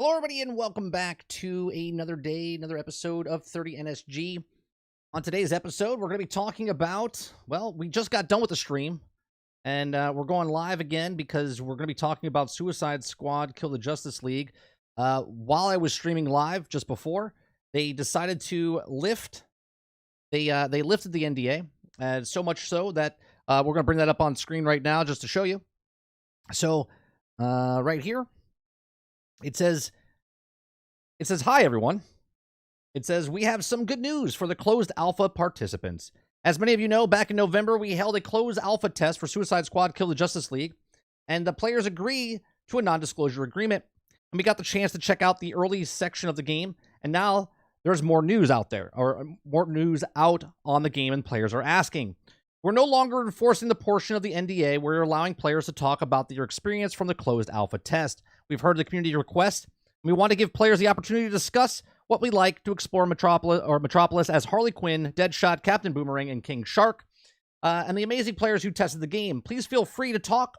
Hello, everybody, and welcome back to another day, another episode of 30 NSG. On today's episode, we're going to be talking about, well, we just got done with the stream, and we're going live again because we're going to be talking about Suicide Squad Kill the Justice League. While I was streaming live just before, they decided to lift, they lifted the NDA, so much so that we're going to bring that up on screen right now just to show you. So, right here, it says, hi, everyone. It says, we have some good news for the closed alpha participants. As many of you know, back in November, we held a closed alpha test for Suicide Squad Kill the Justice League, and the players agree to a non-disclosure agreement. And we got the chance to check out the early section of the game, and now there's more news out there, or more news out on the game, and players are asking. We're no longer enforcing the portion of the NDA where we're allowing players to talk about their experience from the closed alpha test. We've heard the community request. We want to give players the opportunity to discuss what we like to explore Metropolis as Harley Quinn, Deadshot, Captain Boomerang, and King Shark, and the amazing players who tested the game. Please feel free to talk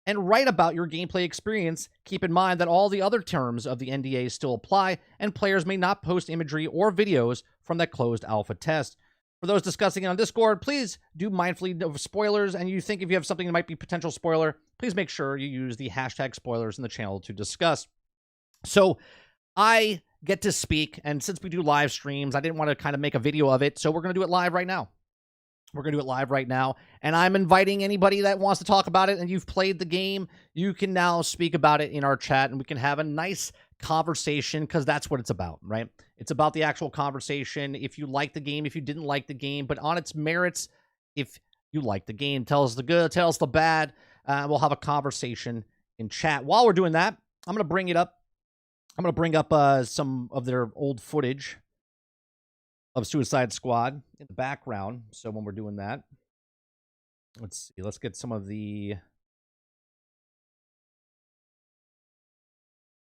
and write about your gameplay experience. Keep in mind that all the other terms of the NDA still apply, and players may not post imagery or videos from that closed alpha test. For those discussing it on Discord, please do mindfully of spoilers, and you think if you have something that might be potential spoiler, please make sure you use the hashtag spoilers in the channel to discuss. So I get to speak, and since we do live streams, I didn't want to kind of make a video of it, so we're going to do it live right now. We're going to do it live right now, and I'm inviting anybody that wants to talk about it, and you've played the game, you can now speak about it in our chat, and we can have a nice conversation, because that's what it's about, right? It's about the actual conversation. If you like the game, if you didn't like the game, but on its merits, if you like the game, tell us the good, tell us the bad. We'll have a conversation in chat. While we're doing that, I'm going to bring it up. I'm going to bring up some of their old footage of Suicide Squad in the background. So when we're doing that, let's see. Let's get some of the...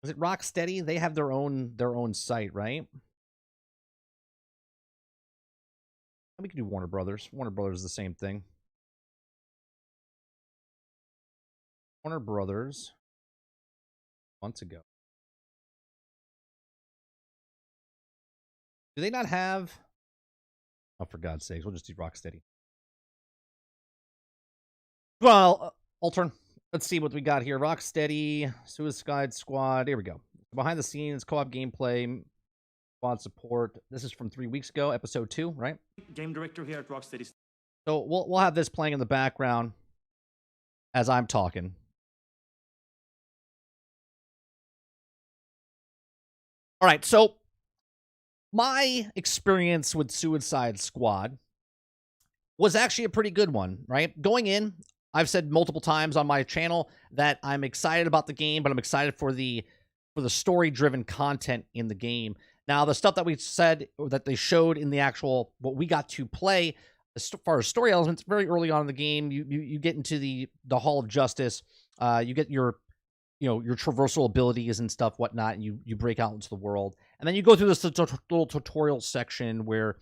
Was it Rocksteady? They have their own site, right? We can do Warner Brothers. Warner Brothers is the same thing. Warner Brothers months ago. Do they not have... Oh, for God's sakes, we'll just do Rocksteady. Well, Altern. Let's see what we got here. Rocksteady, Suicide Squad. Here we go. Behind the scenes, co-op gameplay, squad support. This is from 3 weeks ago, episode 2, right? Game director here at Rocksteady. So we'll have this playing in the background as I'm talking. All right, so my experience with Suicide Squad was actually a pretty good one, right? Going in, I've said multiple times on my channel that I'm excited about the game, but I'm excited for the story-driven content in the game. Now, the stuff that we said, or that they showed in the actual, what we got to play, as far as story elements, very early on in the game, you get into the Hall of Justice, you get your traversal abilities and stuff, whatnot, and you break out into the world. And then you go through this little tutorial section where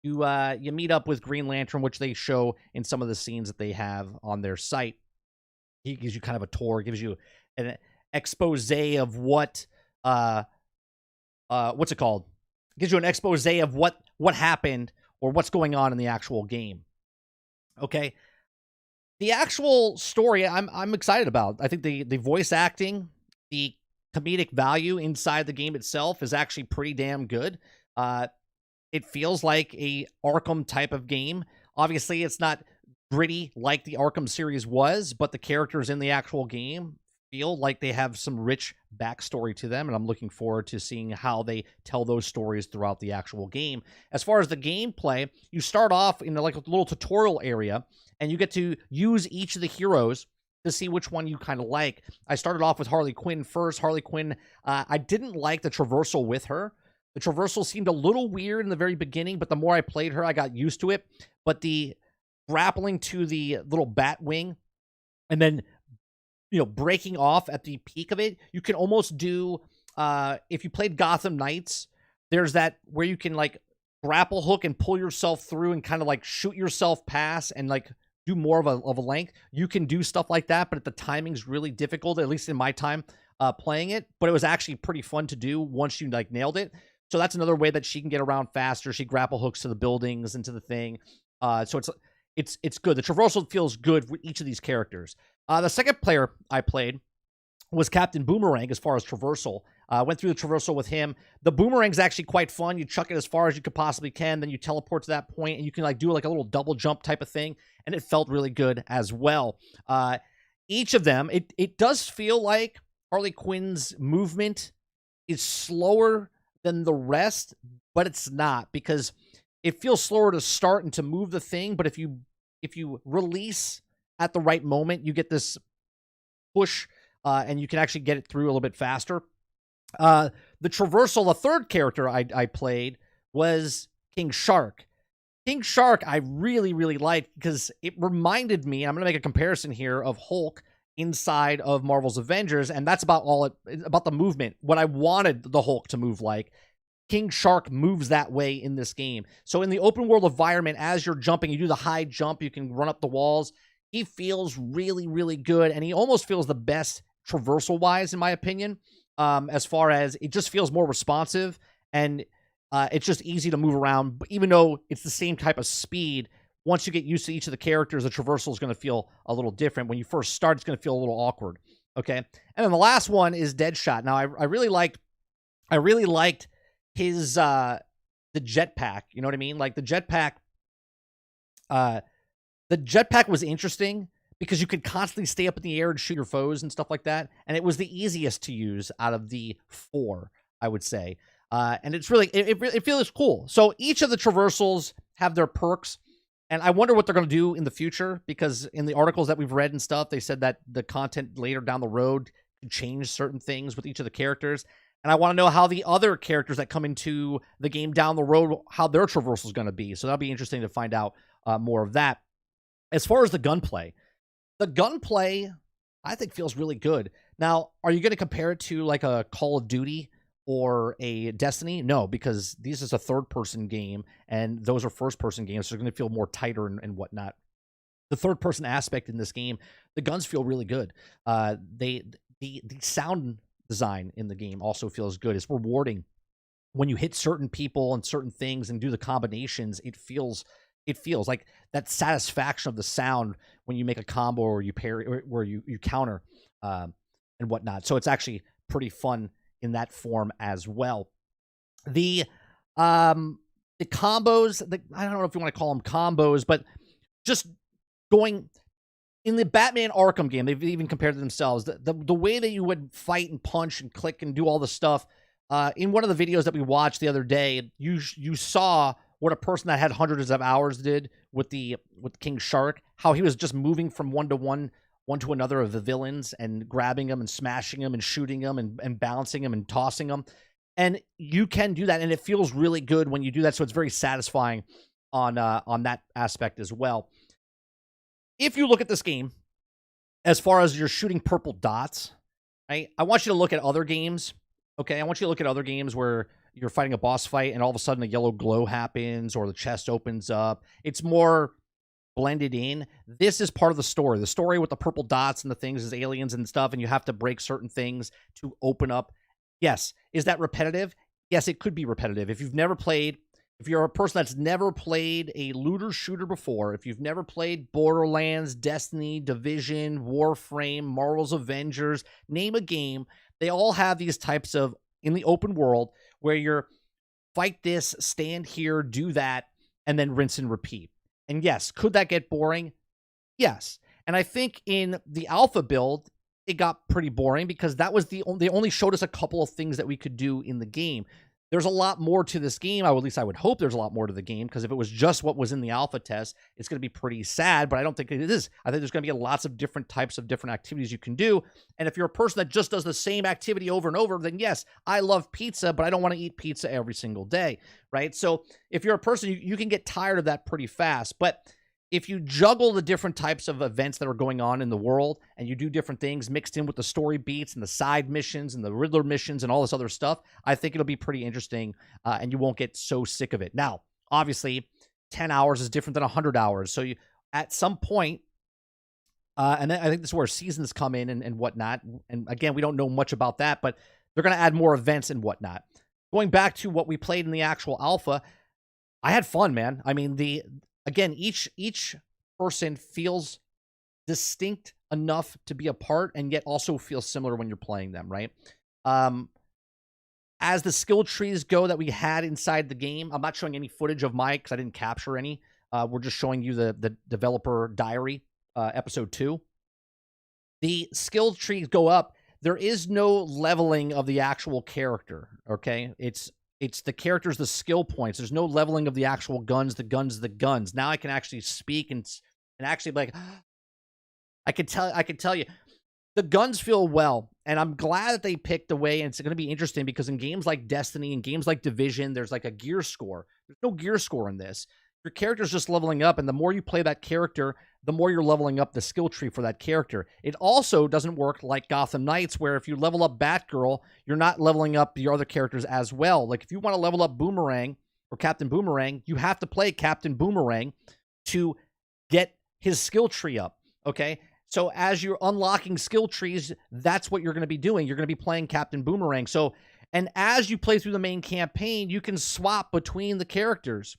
you meet up with Green Lantern, which they show in some of the scenes that they have on their site. He gives you kind of a tour, gives you an expose of what what's it called? Gives you an expose of what happened or what's going on in the actual game. Okay. The actual story I'm excited about. I think the voice acting, the comedic value inside the game itself is actually pretty damn good. It feels like a Arkham type of game. Obviously, it's not gritty like the Arkham series was, but the characters in the actual game feel like they have some rich backstory to them, and I'm looking forward to seeing how they tell those stories throughout the actual game. As far as the gameplay, you start off in like a little tutorial area, and you get to use each of the heroes to see which one you kind of like. I started off with Harley Quinn first. Harley Quinn, I didn't like the traversal with her. The traversal seemed a little weird in the very beginning, but the more I played her, I got used to it. But the grappling to the little bat wing and then, breaking off at the peak of it, you can almost do, if you played Gotham Knights, there's that where you can, like, grapple hook and pull yourself through and kind of, like, shoot yourself past and, like, do more of a length. You can do stuff like that, but the timing's really difficult, at least in my time. playing it, but it was actually pretty fun to do once you like nailed it. So that's another way that she can get around faster. She grapple hooks to the buildings and to the thing. So it's good. The traversal feels good with each of these characters. The second player I played was Captain Boomerang as far as traversal. Went through the traversal with him. The boomerang's actually quite fun. You chuck it as far as you could possibly can, then you teleport to that point, and you can like do like a little double jump type of thing, and it felt really good as well. Each of them, it does feel like Harley Quinn's movement is slower than the rest, but it's not, because it feels slower to start and to move the thing, but if you release at the right moment, you get this push, and you can actually get it through a little bit faster. The traversal, the third character I played was King Shark. King Shark I really, really liked because it reminded me, I'm going to make a comparison here, of Hulk inside of Marvel's Avengers, and that's about about the movement. What I wanted the Hulk to move like, King Shark moves that way in this game. So in the open world environment, as you're jumping, you do the high jump, you can run up the walls. He feels really, really good, and he almost feels the best traversal-wise, in my opinion, as far as it just feels more responsive, and it's just easy to move around. But even though it's the same type of speed, once you get used to each of the characters, the traversal is going to feel a little different. When you first start, it's going to feel a little awkward. Okay, and then the last one is Deadshot. Now, I really liked his the jetpack. You know what I mean? Like the jetpack. The jetpack was interesting because you could constantly stay up in the air and shoot your foes and stuff like that, and it was the easiest to use out of the four, I would say. And it's really it feels cool. So each of the traversals have their perks. And I wonder what they're going to do in the future, because in the articles that we've read and stuff, they said that the content later down the road can change certain things with each of the characters. And I want to know how the other characters that come into the game down the road, how their traversal is going to be. So that'll be interesting to find out more of that. As far as the gunplay I think feels really good. Now, are you going to compare it to like a Call of Duty or a Destiny? No, because this is a third-person game, and those are first-person games, so they're going to feel more tighter and whatnot. The third-person aspect in this game, the guns feel really good. The sound design in the game also feels good. It's rewarding. When you hit certain people and certain things and do the combinations, it feels like that satisfaction of the sound when you make a combo or you parry or where you counter and whatnot. So it's actually pretty fun in that form as well. The combos, I don't know if you want to call them combos, but just going in the Batman Arkham game, they've even compared to themselves. The way that you would fight and punch and click and do all the stuff. In one of the videos that we watched the other day, you saw what a person that had hundreds of hours did with King Shark, how he was just moving from one to another of the villains and grabbing them and smashing them and shooting them and bouncing them and tossing them. And you can do that, and it feels really good when you do that. So it's very satisfying on that aspect as well. If you look at this game, as far as you're shooting purple dots, right? I want you to look at other games. Okay, I want you to look at other games where you're fighting a boss fight and all of a sudden a yellow glow happens or the chest opens up. It's more blended in. This is part of the story. The story with the purple dots and the things is aliens and stuff, and you have to break certain things to open up. Yes. Is that repetitive? Yes, it could be repetitive. If you're a person that's never played a looter shooter before, if you've never played Borderlands, Destiny, Division, Warframe, Marvel's Avengers, name a game, they all have these types of, in the open world, where you're fight this, stand here, do that, and then rinse and repeat. And yes, could that get boring? Yes. And I think in the alpha build, it got pretty boring because that was they only showed us a couple of things that we could do in the game. There's a lot more to this game. At least I would hope there's a lot more to the game, because if it was just what was in the alpha test, it's going to be pretty sad, but I don't think it is. I think there's going to be lots of different types of different activities you can do. And if you're a person that just does the same activity over and over, then yes, I love pizza, but I don't want to eat pizza every single day, right? So if you're a person, you can get tired of that pretty fast. But if you juggle the different types of events that are going on in the world and you do different things mixed in with the story beats and the side missions and the Riddler missions and all this other stuff, I think it'll be pretty interesting, and you won't get so sick of it. Now, obviously, 10 hours is different than 100 hours. So at some point, And then I think this is where seasons come in and whatnot. And again, we don't know much about that, but they're going to add more events and whatnot. Going back to what we played in the actual alpha, I had fun, man. I mean, each person feels distinct enough to be a part and yet also feel similar when you're playing them, right? As the skill trees go that we had inside the game, I'm not showing any footage of Mike because I didn't capture any. We're just showing you the developer diary, episode 2. The skill trees go up. There is no leveling of the actual character, okay? It's the characters, the skill points. There's no leveling of the actual guns, the guns. Now I can actually speak and actually be like, I could tell you, the guns feel well, and I'm glad that they picked the way, and it's going to be interesting because in games like Destiny and games like Division, there's like a gear score. There's no gear score in this. Your character's just leveling up, and the more you play that character, the more you're leveling up the skill tree for that character. It also doesn't work like Gotham Knights, where if you level up Batgirl, you're not leveling up your other characters as well. Like if you want to level up Boomerang or Captain Boomerang, you have to play Captain Boomerang to get his skill tree up, okay? So as you're unlocking skill trees, that's what you're going to be doing. You're going to be playing Captain Boomerang. So, and as you play through the main campaign, you can swap between the characters.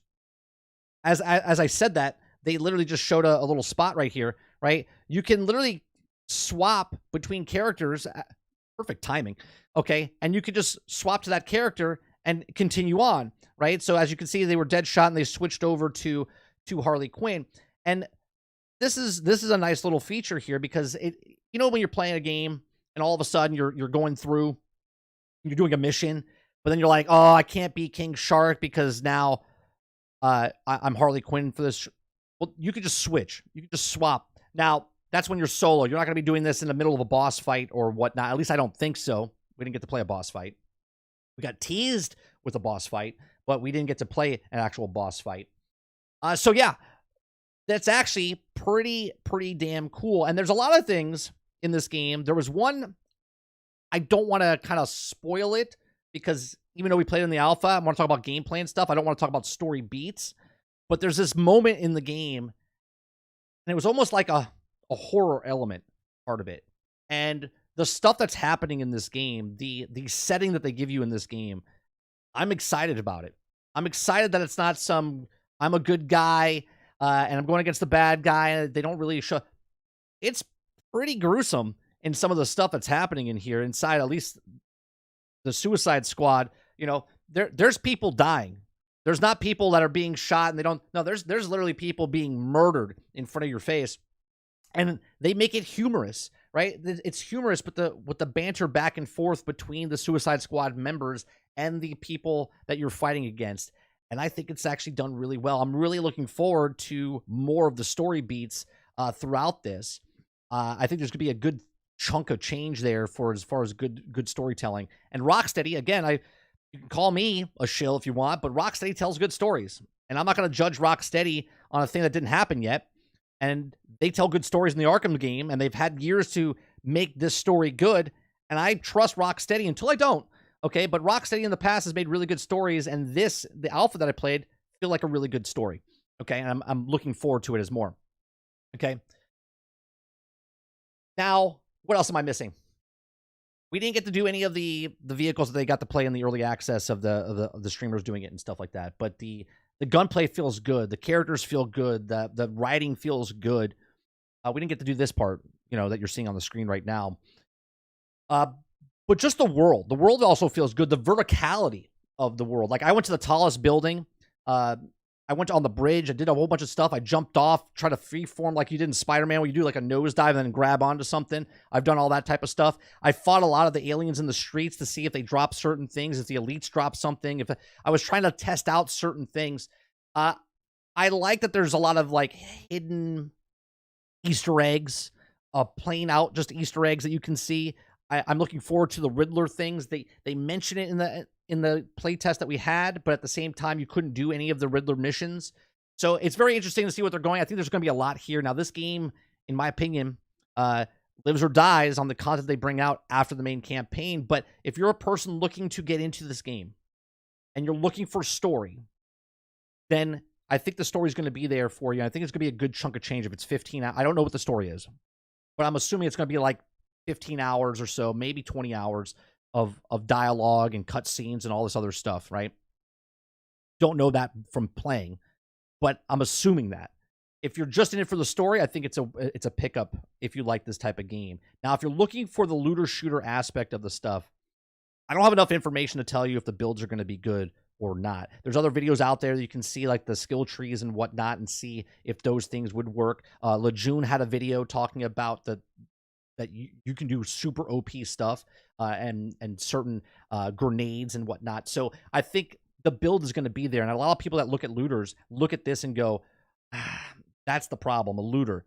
As I said that, they literally just showed a little spot right here, right? You can literally swap between characters. Perfect timing, okay? And you could just swap to that character and continue on, right? So as you can see, they were Deadshot and they switched over to Harley Quinn. And this is a nice little feature here because when you're playing a game and all of a sudden you're going through, you're doing a mission, but then you're like, oh, I can't be King Shark because now I'm Harley Quinn for this. Well, you could just switch. You could just swap. Now, that's when you're solo. You're not going to be doing this in the middle of a boss fight or whatnot. At least I don't think so. We didn't get to play a boss fight. We got teased with a boss fight, but we didn't get to play an actual boss fight. So yeah, that's actually pretty damn cool. And there's a lot of things in this game. There was one, I don't want to kind of spoil it because even though we played in the alpha, I want to talk about gameplay and stuff. I don't want to talk about story beats. But there's this moment in the game, and it was almost like a horror element part of it. And the stuff that's happening in this game, the setting that they give you in this game, I'm excited about it. I'm excited that it's not I'm a good guy, and I'm going against the bad guy. They don't really show. It's pretty gruesome in some of the stuff that's happening in here inside, at least the Suicide Squad. There's people dying. There's not people that are being shot and they don't. No, there's literally people being murdered in front of your face. And they make it humorous, right? It's humorous, but with the banter back and forth between the Suicide Squad members and the people that you're fighting against. And I think it's actually done really well. I'm really looking forward to more of the story beats throughout this. I think there's going to be a good chunk of change there as far as good storytelling. And Rocksteady, again, you can call me a shill if you want, but Rocksteady tells good stories. And I'm not going to judge Rocksteady on a thing that didn't happen yet. And they tell good stories in the Arkham game, and they've had years to make this story good. And I trust Rocksteady until I don't. Okay, but Rocksteady in the past has made really good stories, and the alpha that I played, feel like a really good story. Okay, and I'm looking forward to it as more. Okay. Now, what else am I missing? We didn't get to do any of the vehicles that they got to play in the early access of the streamers doing it and stuff like that. But the gunplay feels good. The characters feel good. The writing feels good. We didn't get to do this part, that you're seeing on the screen right now. But just the world. The world also feels good. The verticality of the world. Like I went to the tallest building. I went on the bridge. I did a whole bunch of stuff. I jumped off, tried to freeform like you did in Spider-Man, where you do like a nosedive and then grab onto something. I've done all that type of stuff. I fought a lot of the aliens in the streets to see if they drop certain things, if the elites drop something. If I was trying to test out certain things. I like that there's a lot of like hidden Easter eggs, playing out just Easter eggs that you can see. I'm looking forward to the Riddler things. They mention it in the playtest that we had, but at the same time, you couldn't do any of the Riddler missions. So it's very interesting to see what they're going. I think there's going to be a lot here. Now, this game, in my opinion, lives or dies on the content they bring out after the main campaign. But if you're a person looking to get into this game and you're looking for story, then I think the story is going to be there for you. I think it's going to be a good chunk of change if it's 15 hours. I don't know what the story is. but I'm assuming it's going to be like 15 hours or so, maybe 20 hours of dialogue and cutscenes and all this other stuff, right? Don't know that from playing, but I'm assuming that. If you're just in it for the story, I think it's a pickup if you like this type of game. Now, if you're looking for the looter shooter aspect of the stuff, I don't have enough information to tell you if the builds are going to be good or not. There's other videos out there that you can see, like the skill trees and whatnot, and see if those things would work. Lejeune had a video talking about that you can do super OP stuff and certain grenades and whatnot. So I think the build is going to be there. And a lot of people that look at looters look at this and go, that's the problem, a looter.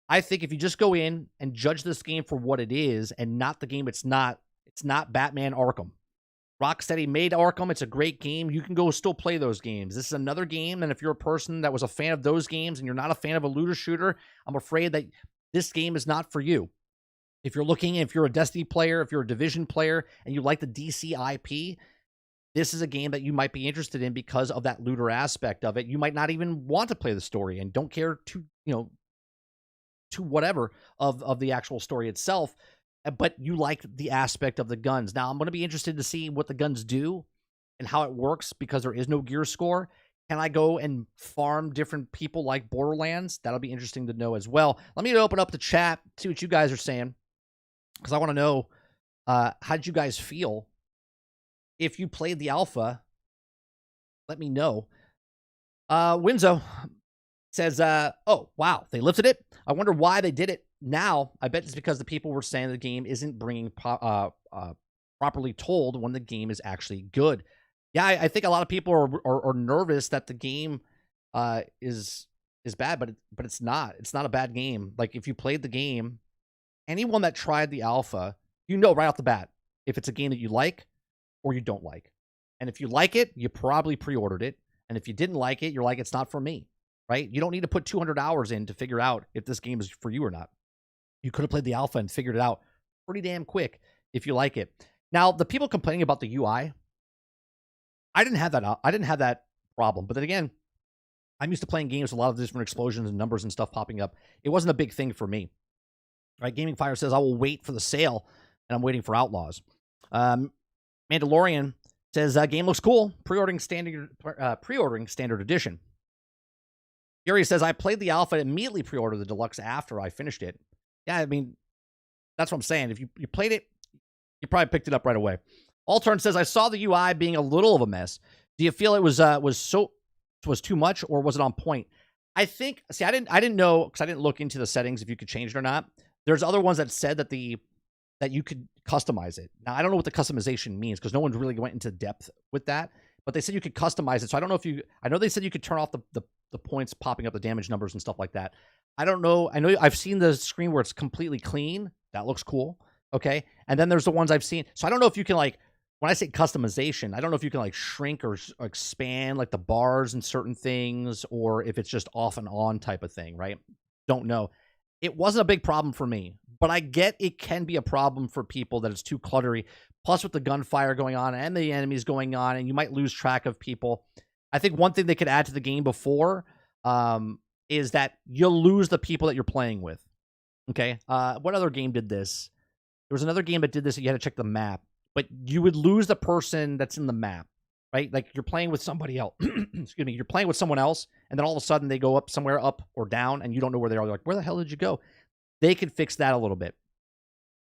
I think if you just go in and judge this game for what it is and not the game it's not Batman Arkham. Rocksteady made Arkham. It's a great game. You can go still play those games. This is another game, and if you're a person that was a fan of those games and you're not a fan of a looter shooter, I'm afraid that this game is not for you. If you're a Destiny player, if you're a Division player, and you like the DC IP, this is a game that you might be interested in because of that looter aspect of it. You might not even want to play the story and don't care to whatever of the actual story itself, but you like the aspect of the guns. Now, I'm going to be interested to see what the guns do and how it works because there is no gear score. Can I go and farm different people like Borderlands? That'll be interesting to know as well. Let me open up the chat, see what you guys are saying, because I want to know how did you guys feel if you played the alpha. Let me know. Winzo says, oh, wow, they lifted it. I wonder why they did it now. I bet it's because the people were saying the game isn't bringing properly told when the game is actually good. Yeah, I think a lot of people are nervous that the game is bad, but it's not. It's not a bad game. Like, if you played the game, anyone that tried the alpha, you know right off the bat if it's a game that you like or you don't like. And if you like it, you probably pre-ordered it. And if you didn't like it, you're like, it's not for me, right? You don't need to put 200 hours in to figure out if this game is for you or not. You could have played the alpha and figured it out pretty damn quick if you like it. Now, the people complaining about the UI, I didn't have that problem. But then again, I'm used to playing games with a lot of different explosions and numbers and stuff popping up. It wasn't a big thing for me. Right? Gaming Fire says, I will wait for the sale, and I'm waiting for Outlaws. Mandalorian says, game looks cool. Pre-ordering standard edition. Yuri says, I played the alpha and immediately pre-ordered the deluxe after I finished it. Yeah, I mean, that's what I'm saying. If you played it, you probably picked it up right away. Altern says, I saw the UI being a little of a mess. Do you feel it was too much, or was it on point? I think, see, I didn't know, because I didn't look into the settings if you could change it or not. There's other ones that said that you could customize it. Now, I don't know what the customization means, because no one really went into depth with that, but they said you could customize it. So I don't know I know they said you could turn off the points popping up, the damage numbers and stuff like that. I don't know. I know I've seen the screen where it's completely clean. That looks cool. Okay. And then there's the ones I've seen. So I don't know if you can, like, when I say customization, I don't know if you can, like, shrink or expand, like, the bars and certain things, or if it's just off and on type of thing, right? Don't know. It wasn't a big problem for me, but I get it can be a problem for people that it's too cluttery. Plus, with the gunfire going on and the enemies going on, and you might lose track of people. I think one thing they could add to the game before is that you'll lose the people that you're playing with. Okay? What other game did this? There was another game that did this. You had to check the map, but you would lose the person that's in the map, right? Like, you're playing with somebody else. Excuse me. You're playing with someone else, and then all of a sudden they go up somewhere up or down, and you don't know where they are. They're like, where the hell did you go? They could fix that a little bit.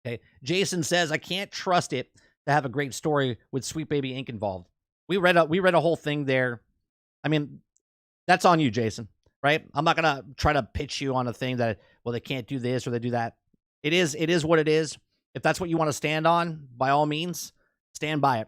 Okay. Jason says, I can't trust it to have a great story with Sweet Baby Inc. involved. We read a whole thing there. I mean, that's on you, Jason, right? I'm not going to try to pitch you on a thing that, well, they can't do this or they do that. It is what it is. If that's what you want to stand on, by all means, stand by it.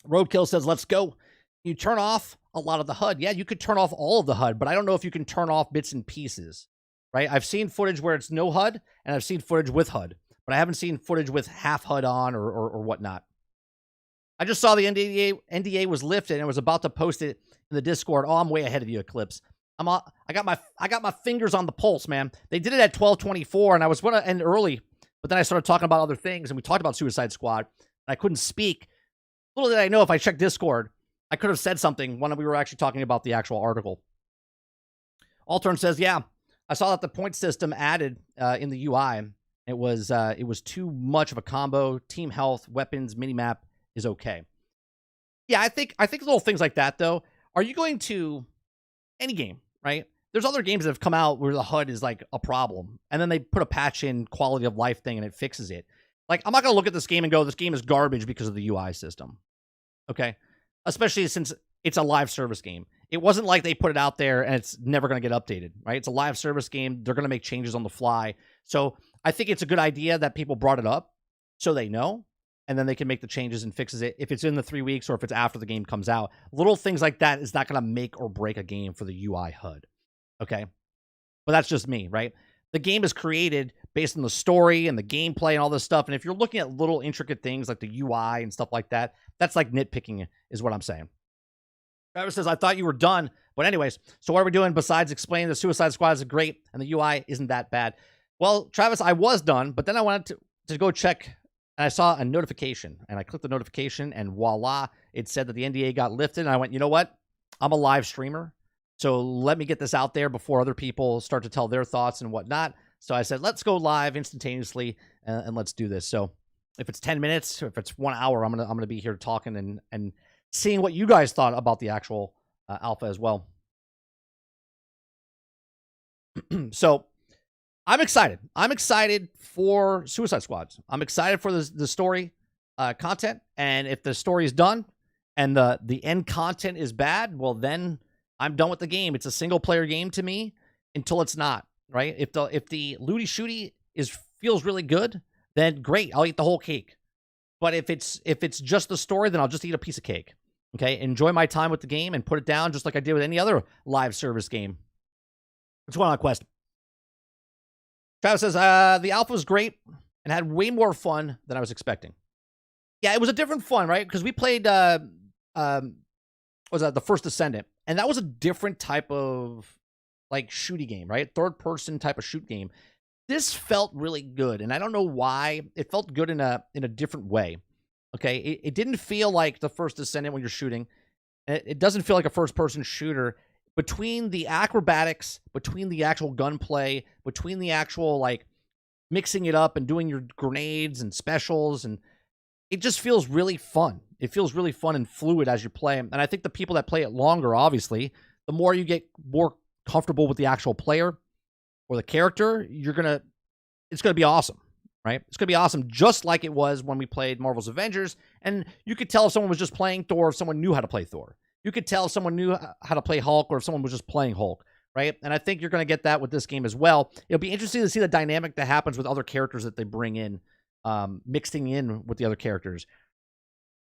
Roadkill says, let's go. You turn off a lot of the HUD. Yeah, you could turn off all of the HUD, but I don't know if you can turn off bits and pieces, right? I've seen footage where it's no HUD, and I've seen footage with HUD, but I haven't seen footage with half HUD on or whatnot. I just saw the NDA was lifted, and I was about to post it in the Discord. Oh, I'm way ahead of you, Eclipse. I got my fingers on the pulse, man. They did it at 12:24, and I was going to end early, but then I started talking about other things, and we talked about Suicide Squad, and I couldn't speak. Little did I know, if I checked Discord, I could have said something when we were actually talking about the actual article. Altern says, yeah, I saw that the point system added in the UI. It was too much of a combo. Team health, weapons, minimap is okay. Yeah, I think little things like that though. Are you going to any game, right? There's other games that have come out where the HUD is like a problem, and then they put a patch in quality of life thing and it fixes it. Like, I'm not going to look at this game and go, this game is garbage because of the UI system. Okay? Especially since it's a live service game. It wasn't like they put it out there and it's never going to get updated, right? It's a live service game. They're going to make changes on the fly. So I think it's a good idea that people brought it up so they know, and then they can make the changes and fixes it if it's in the 3 weeks or if it's after the game comes out. Little things like that is not going to make or break a game for the UI HUD. Okay? But that's just me, right? The game is created based on the story and the gameplay and all this stuff. And if you're looking at little intricate things like the UI and stuff like that, that's like nitpicking is what I'm saying. Travis says, I thought you were done. But anyways, so what are we doing besides explaining the Suicide Squad is great and the UI isn't that bad? Well, Travis, I was done, but then I wanted to go check, and I saw a notification. And I clicked the notification, and voila, it said that the NDA got lifted. And I went, you know what? I'm a live streamer, so let me get this out there before other people start to tell their thoughts and whatnot. So I said, let's go live instantaneously, and let's do this. So if it's 10 minutes, if it's 1 hour, I'm gonna be here talking and seeing what you guys thought about the actual alpha as well. So I'm excited. I'm excited for Suicide Squads. I'm excited for the story content. And if the story is done and the end content is bad, well, then I'm done with the game. It's a single player game to me until it's not, right? If the looty shooty feels really good, then great. I'll eat the whole cake. But if it's just the story, then I'll just eat a piece of cake. Okay? Enjoy my time with the game and put it down just like I did with any other live service game. What's going on, Quest? Travis says, the alpha was great and had way more fun than I was expecting. Yeah, it was a different fun, right? Because we played, was that the First Descendant? And that was a different type of, like, shooty game, right? Third-person type of shoot game. This felt really good, and I don't know why. It felt good in a different way, okay? It didn't feel like the First Descendant when you're shooting. It doesn't feel like a first-person shooter. Between the acrobatics, between the actual gunplay, between the actual, like, mixing it up and doing your grenades and specials, and it just feels really fun. It feels really fun and fluid as you play. And I think the people that play it longer, obviously, the more you get more comfortable with the actual player or the character, it's going to be awesome, right? It's going to be awesome, just like it was when we played Marvel's Avengers. And you could tell if someone was just playing Thor, if someone knew how to play Thor. You could tell if someone knew how to play Hulk or if someone was just playing Hulk, right? And I think you're going to get that with this game as well. It'll be interesting to see the dynamic that happens with other characters that they bring in, mixing in with the other characters.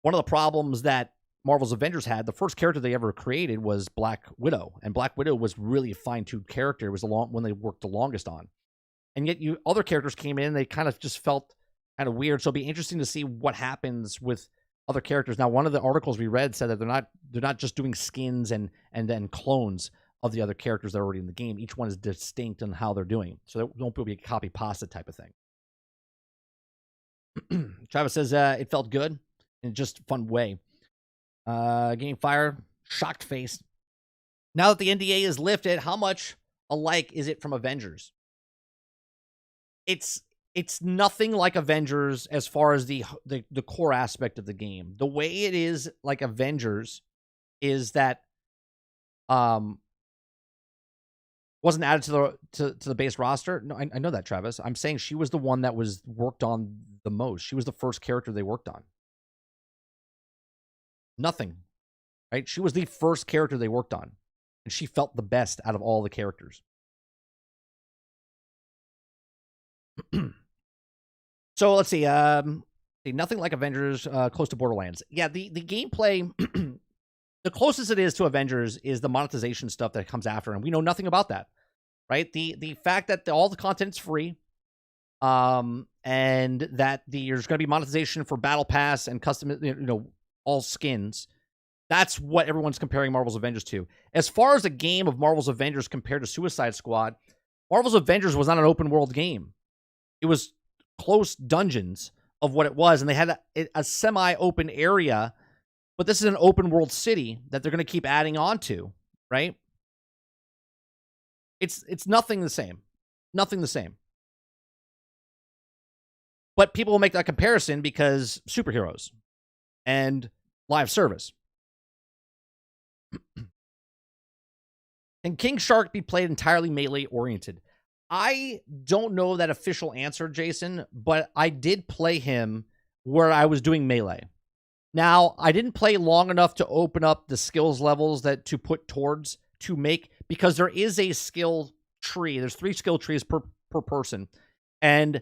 One of the problems that Marvel's Avengers had, the first character they ever created was Black Widow. And Black Widow was really a fine-tuned character. It was one they worked the longest on. And yet other characters came in, they kind of just felt kind of weird. So it'll be interesting to see what happens with other characters. Now, one of the articles we read said that they're not just doing skins and then clones of the other characters that are already in the game. Each one is distinct in how they're doing. So there won't be a copy pasta type of thing. Travis says it felt good in just a fun way. Game Fire, shocked face. Now that the NDA is lifted, how much alike is it from Avengers? It's nothing like Avengers as far as the core aspect of the game. The way it is like Avengers is that wasn't added to the base roster. No, I know that, Travis. I'm saying she was the one that was worked on the most. She was the first character they worked on. Nothing, right? She was the first character they worked on, and she felt the best out of all the characters. So let's see. Nothing like Avengers, close to Borderlands. Yeah, the gameplay, the closest it is to Avengers is the monetization stuff that comes after, and we know nothing about that, right? The fact that all the content's free, and that there's going to be monetization for Battle Pass and custom, all skins. That's what everyone's comparing Marvel's Avengers to. As far as a game of Marvel's Avengers compared to Suicide Squad, Marvel's Avengers was not an open world game. It was close dungeons of what it was, and they had a semi-open area, but this is an open world city that they're going to keep adding on to, right? It's nothing the same. Nothing the same. But people will make that comparison because superheroes and live service. Can King Shark be played entirely melee oriented? I don't know that official answer, Jason, but I did play him where I was doing melee. Now, I didn't play long enough to open up the skills levels that to put towards to make, because there is a skill tree. There's 3 skill trees per person. And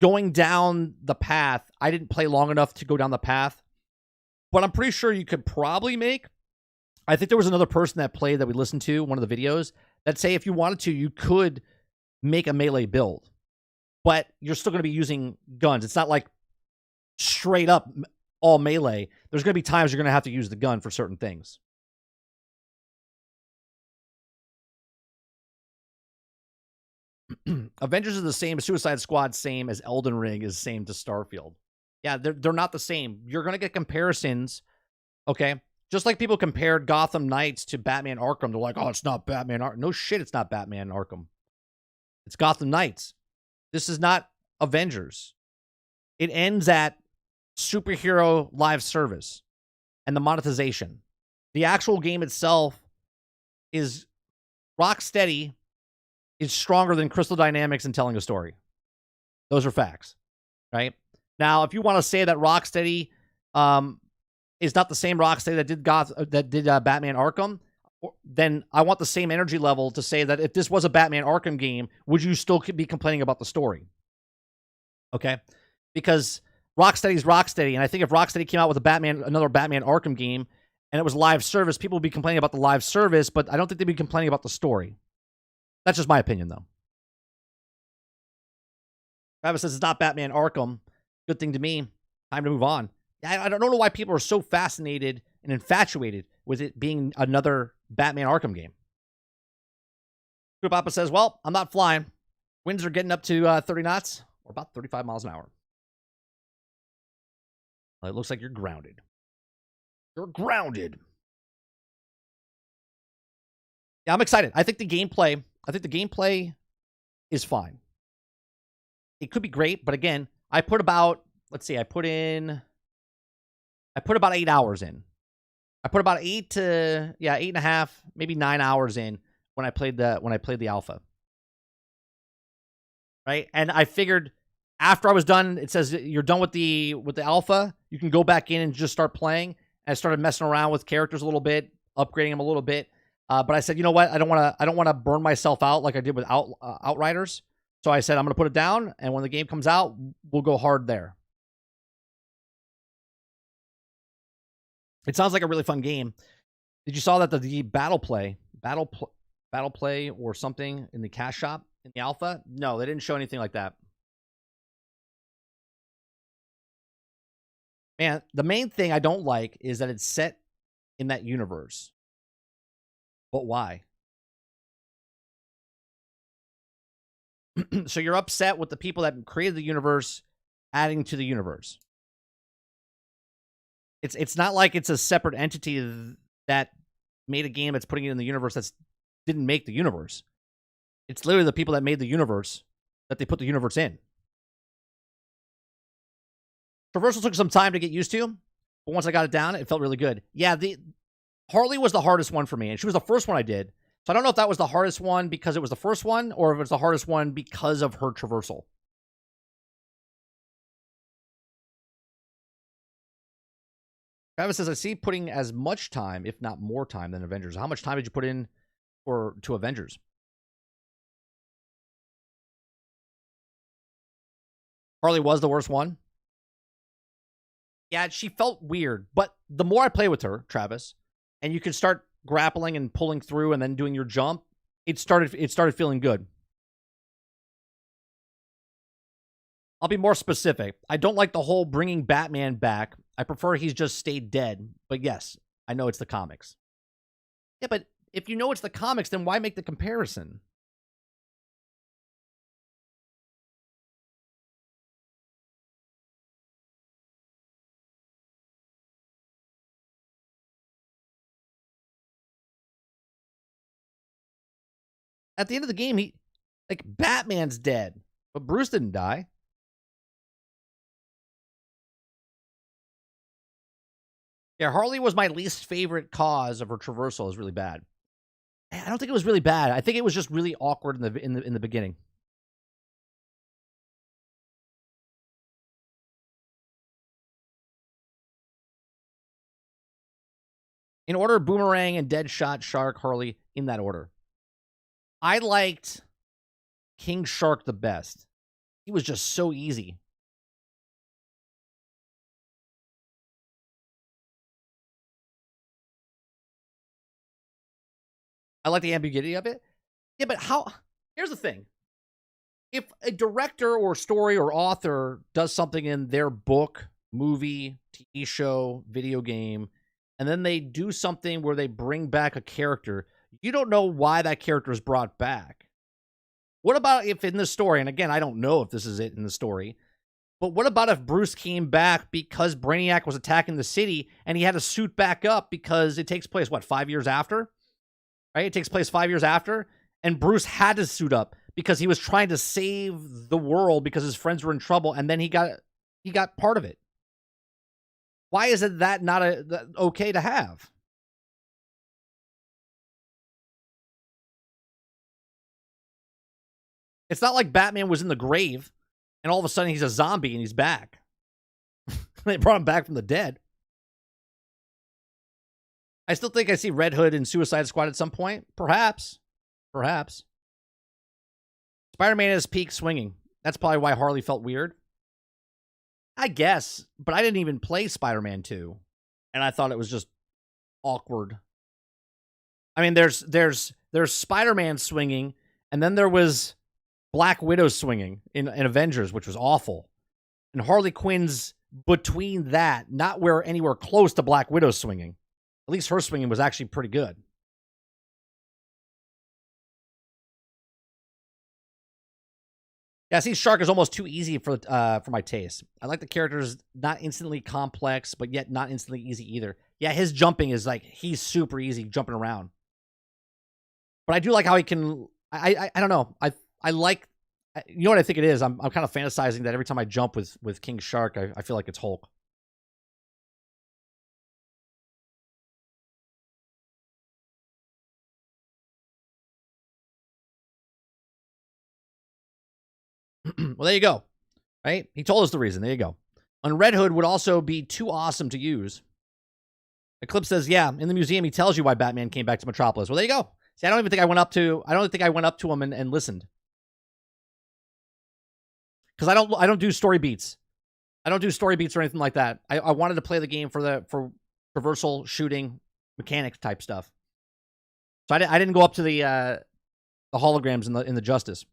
going down the path, I didn't play long enough to go down the path. But I'm pretty sure you could probably make, I think there was another person that played that we listened to, one of the videos, that say if you wanted to, you could make a melee build. But you're still going to be using guns. It's not like straight up all melee. There's going to be times you're going to have to use the gun for certain things. Avengers is the same as Suicide Squad, same as Elden Ring is same to Starfield. Yeah, they're not the same. You're going to get comparisons, okay? Just like people compared Gotham Knights to Batman Arkham. They're like, oh, it's not Batman Arkham. No shit, it's not Batman Arkham. It's Gotham Knights. This is not Avengers. It ends at superhero live service and the monetization. The actual game itself is Rocksteady is stronger than Crystal Dynamics in telling a story. Those are facts, right? Now, if you want to say that Rocksteady is not the same Rocksteady that did Batman Arkham, then I want the same energy level to say that if this was a Batman Arkham game, would you still be complaining about the story? Okay? Because Rocksteady's Rocksteady, and I think if Rocksteady came out with another Batman Arkham game, and it was live service, people would be complaining about the live service, but I don't think they'd be complaining about the story. That's just my opinion, though. Travis says it's not Batman Arkham. Good thing to me. Time to move on. I don't know why people are so fascinated and infatuated with it being another Batman Arkham game. Papa says, well, I'm not flying. Winds are getting up to 30 knots, or about 35 miles an hour. Well, it looks like you're grounded. You're grounded. Yeah, I'm excited. I think the gameplay is fine. It could be great, but again, I put about, let's see, I put about 8 hours in. I put about 8.5, maybe 9 hours in when I played the alpha. Right? And I figured after I was done, it says you're done with the alpha, you can go back in and just start playing. And I started messing around with characters a little bit, upgrading them a little bit. But I said, you know what? I don't want to burn myself out like I did with Outriders. So I said I'm going to put it down, and when the game comes out, we'll go hard there. It sounds like a really fun game. Did you saw that the battle play or something in the cash shop in the alpha? No, they didn't show anything like that. Man, the main thing I don't like is that it's set in that universe. But why? So you're upset with the people that created the universe adding to the universe. It's not like it's a separate entity that made a game that's putting it in the universe that didn't make the universe. It's literally the people that made the universe that they put the universe in. Traversal took some time to get used to, but once I got it down, it felt really good. Yeah, Harley was the hardest one for me, and she was the first one I did. So I don't know if that was the hardest one because it was the first one, or if it was the hardest one because of her traversal. Travis says, I see putting as much time, if not more time, than Avengers. How much time did you put in to Avengers? Harley was the worst one. Yeah, she felt weird. But the more I play with her, Travis, and you can start grappling and pulling through and then doing your jump, it started feeling good. I'll be more specific. I don't like the whole bringing Batman back. I prefer he's just stayed dead. But yes, I know it's the comics. Yeah, but if you know it's the comics, then why make the comparison? at the end of the game, Batman's dead, but Bruce didn't die. Yeah, Harley was my least favorite cause of her traversal. Is really bad. I don't think it was really bad. I think it was just really awkward in the beginning. In order, Boomerang and Deadshot, Shark, Harley, in that order. I liked King Shark the best. He was just so easy. I like the ambiguity of it. Yeah, but here's the thing. If a director or story or author does something in their book, movie, TV show, video game, and then they do something where they bring back a character, you don't know why that character is brought back. What about if in the story, and again, I don't know if this is it in the story, but what about if Bruce came back because Brainiac was attacking the city and he had to suit back up because it takes place, 5 years after? Right? It takes place 5 years after, and Bruce had to suit up because he was trying to save the world because his friends were in trouble, and then he got part of it. Why is it that not okay to have? It's not like Batman was in the grave and all of a sudden he's a zombie and he's back. They brought him back from the dead. I still think I see Red Hood in Suicide Squad at some point. Perhaps. Spider-Man is peak swinging. That's probably why Harley felt weird. I guess, but I didn't even play Spider-Man 2, and I thought it was just awkward. I mean, there's Spider-Man swinging, and then there was Black Widow swinging in Avengers, which was awful. And Harley Quinn's between that, not anywhere close to Black Widow swinging. At least her swinging was actually pretty good. Yeah, see, Shark is almost too easy for my taste. I like the characters not instantly complex, but yet not instantly easy either. Yeah, his jumping is he's super easy jumping around. But I do like how he can. I don't know. I like. You know what I think it is? I'm kind of fantasizing that every time I jump with King Shark, I feel like it's Hulk. Well, there you go. Right? He told us the reason. There you go. On Red Hood would also be too awesome to use. Eclipse says, yeah, in the museum, he tells you why Batman came back to Metropolis. Well, there you go. See, I don't think I went up to him and listened. Because I don't do story beats. I don't do story beats or anything like that. I wanted to play the game for traversal shooting mechanics type stuff. So I didn't go up to the holograms in the Justice.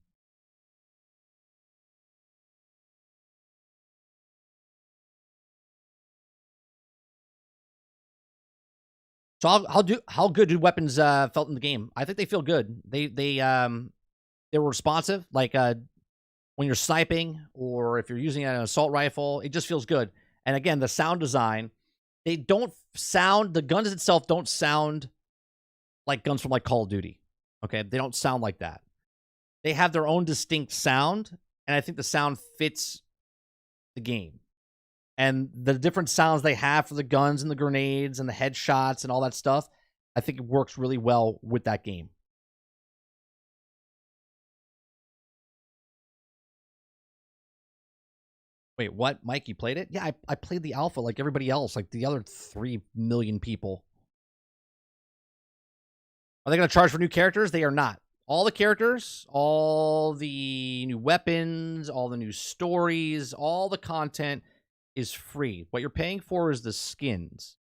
So how good do weapons felt in the game? I think they feel good. They were responsive. Like when you're sniping or if you're using an assault rifle, it just feels good. And again, the sound design, the guns itself don't sound like guns from Call of Duty. Okay, they don't sound like that. They have their own distinct sound, and I think the sound fits the game. And the different sounds they have for the guns and the grenades and the headshots and all that stuff, I think it works really well with that game. Wait, what? Mike, you played it? Yeah, I played the alpha like everybody else, like the other 3 million people. Are they going to charge for new characters? They are not. All the characters, all the new weapons, all the new stories, all the content is free. What you're paying for is the skins.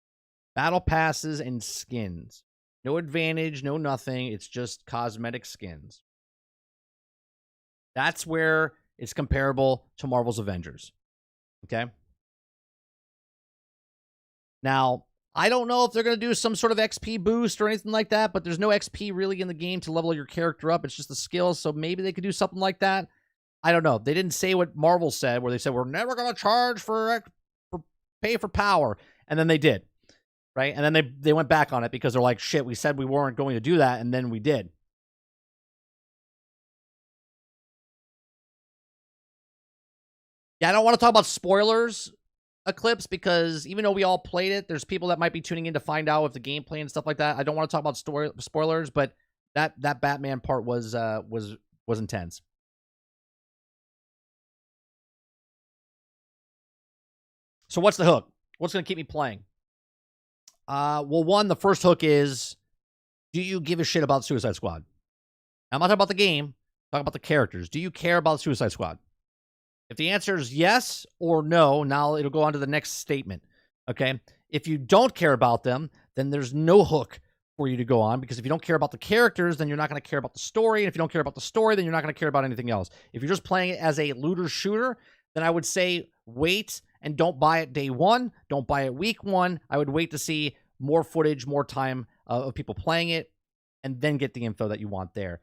Battle passes and skins. No advantage, no nothing. It's just cosmetic skins. That's where it's comparable to Marvel's Avengers. Okay? Now, I don't know if they're going to do some sort of XP boost or anything like that, but there's no XP really in the game to level your character up. It's just the skills, so maybe they could do something like that. I don't know. They didn't say what Marvel said, where they said, we're never going to charge for pay for power. And then they did, right? And then they went back on it because they're like, shit, we said we weren't going to do that, and then we did. Yeah, I don't want to talk about spoilers, Eclipse, because even though we all played it, there's people that might be tuning in to find out if the gameplay and stuff like that. I don't want to talk about spoilers, but that Batman part was intense. So what's the hook? What's going to keep me playing? Well, one, the first hook is, do you give a shit about Suicide Squad? I'm not talking about the game. I'm talking about the characters. Do you care about Suicide Squad? If the answer is yes or no, now it'll go on to the next statement. Okay? If you don't care about them, then there's no hook for you to go on, because if you don't care about the characters, then you're not going to care about the story. And if you don't care about the story, then you're not going to care about anything else. If you're just playing it as a looter shooter, then I would say wait and don't buy it day one. Don't buy it week one. I would wait to see more footage, more time of people playing it, and then get the info that you want there.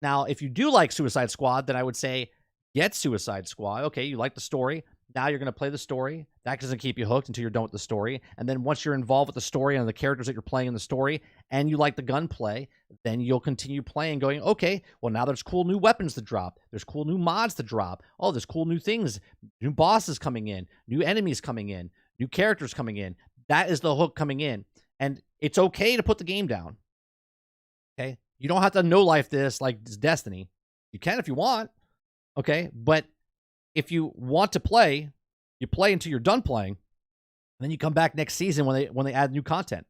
Now, if you do like Suicide Squad, then I would say get Suicide Squad. Okay, you like the story. Now you're going to play the story. That doesn't keep you hooked until you're done with the story. And then once you're involved with the story and the characters that you're playing in the story, and you like the gunplay, then you'll continue playing going, okay, well, now there's cool new weapons to drop. There's cool new mods to drop. Oh, there's cool new things. New bosses coming in. New enemies coming in. New characters coming in. That is the hook coming in. And it's okay to put the game down. Okay? You don't have to no-life this like it's Destiny. You can if you want. Okay? But if you want to play, you play until you're done playing, and then you come back next season when they add new content.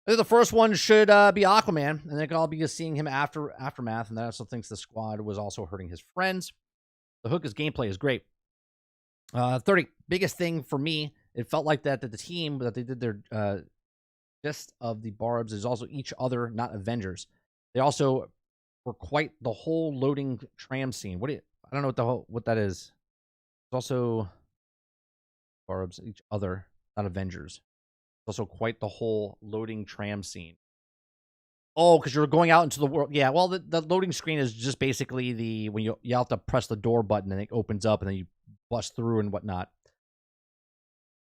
I think the first one should be Aquaman, and then I'll be seeing him after Aftermath, and that also thinks the squad was also hurting his friends. The hook is gameplay is great. 30, biggest thing for me, it felt like that the team that they did their list of the Barbs is also each other, not Avengers. They also were quite the whole loading tram scene. I don't know what that is. It's also Barbs, each other, not Avengers. It's also quite the whole loading tram scene. Oh, because you're going out into the world. Yeah, well, the loading screen is just basically when you have to press the door button and it opens up and then you bust through and whatnot.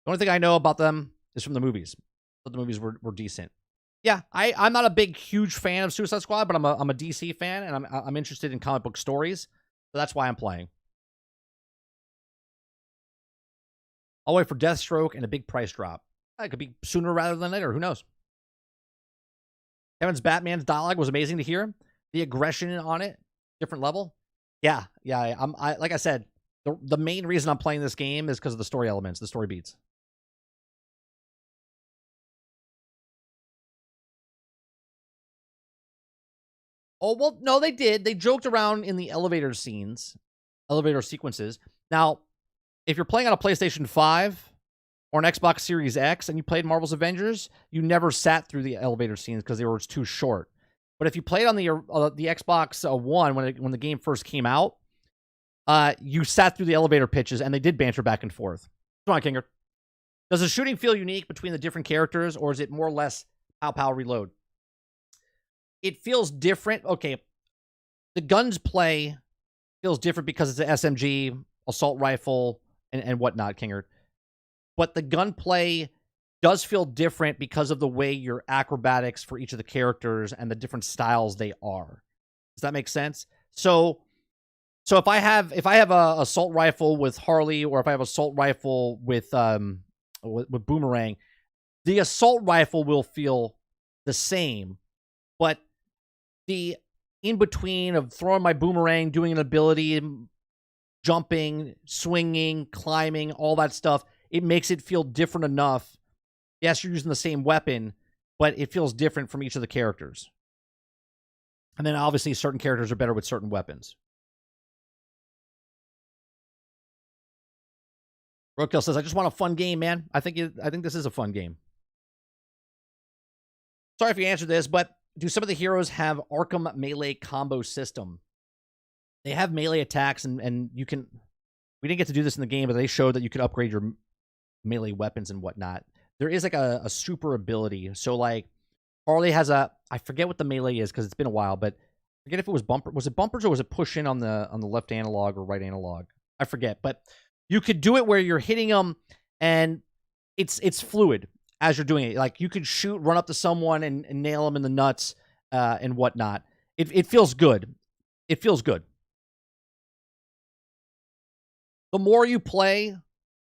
The only thing I know about them is from the movies. But the movies were decent. Yeah, I'm not a huge fan of Suicide Squad, but I'm a DC fan, and I'm interested in comic book stories, so that's why I'm playing. I'll wait for Deathstroke and a big price drop. It could be sooner rather than later. Who knows? Kevin's Batman's dialogue was amazing to hear. The aggression on it, different level. Yeah. Like I said, the main reason I'm playing this game is because of the story elements, the story beats. Oh, well, no, they did. They joked around in the elevator sequences. Now, if you're playing on a PlayStation 5 or an Xbox Series X and you played Marvel's Avengers, you never sat through the elevator scenes because they were too short. But if you played on the Xbox One when the game first came out, you sat through the elevator pitches and they did banter back and forth. Come on, Kinger. Does the shooting feel unique between the different characters, or is it more or less pow reload? It feels different. Okay, the guns play feels different because it's an SMG, assault rifle, and whatnot, Kinger. But the gunplay does feel different because of the way your acrobatics for each of the characters and the different styles they are. Does that make sense? So if I have a assault rifle with Harley, or if I have assault rifle with Boomerang, the assault rifle will feel the same, but the in-between of throwing my Boomerang, doing an ability, jumping, swinging, climbing, all that stuff, it makes it feel different enough. Yes, you're using the same weapon, but it feels different from each of the characters. And then obviously certain characters are better with certain weapons. Roadkill says, I just want a fun game, man. I think this is a fun game. Sorry if you answered this, but do some of the heroes have Arkham melee combo system? They have melee attacks, and you can... We didn't get to do this in the game, but they showed that you could upgrade your melee weapons and whatnot. There is like a super ability. So like Harley has I forget what the melee is because it's been a while, but I forget if it was bumper. Was it bumpers or was it push in on the left analog or right analog? I forget, but you could do it where you're hitting them and it's fluid as you're doing it. Like you could shoot, run up to someone and nail them in the nuts and whatnot. It feels good. It feels good. The more you play,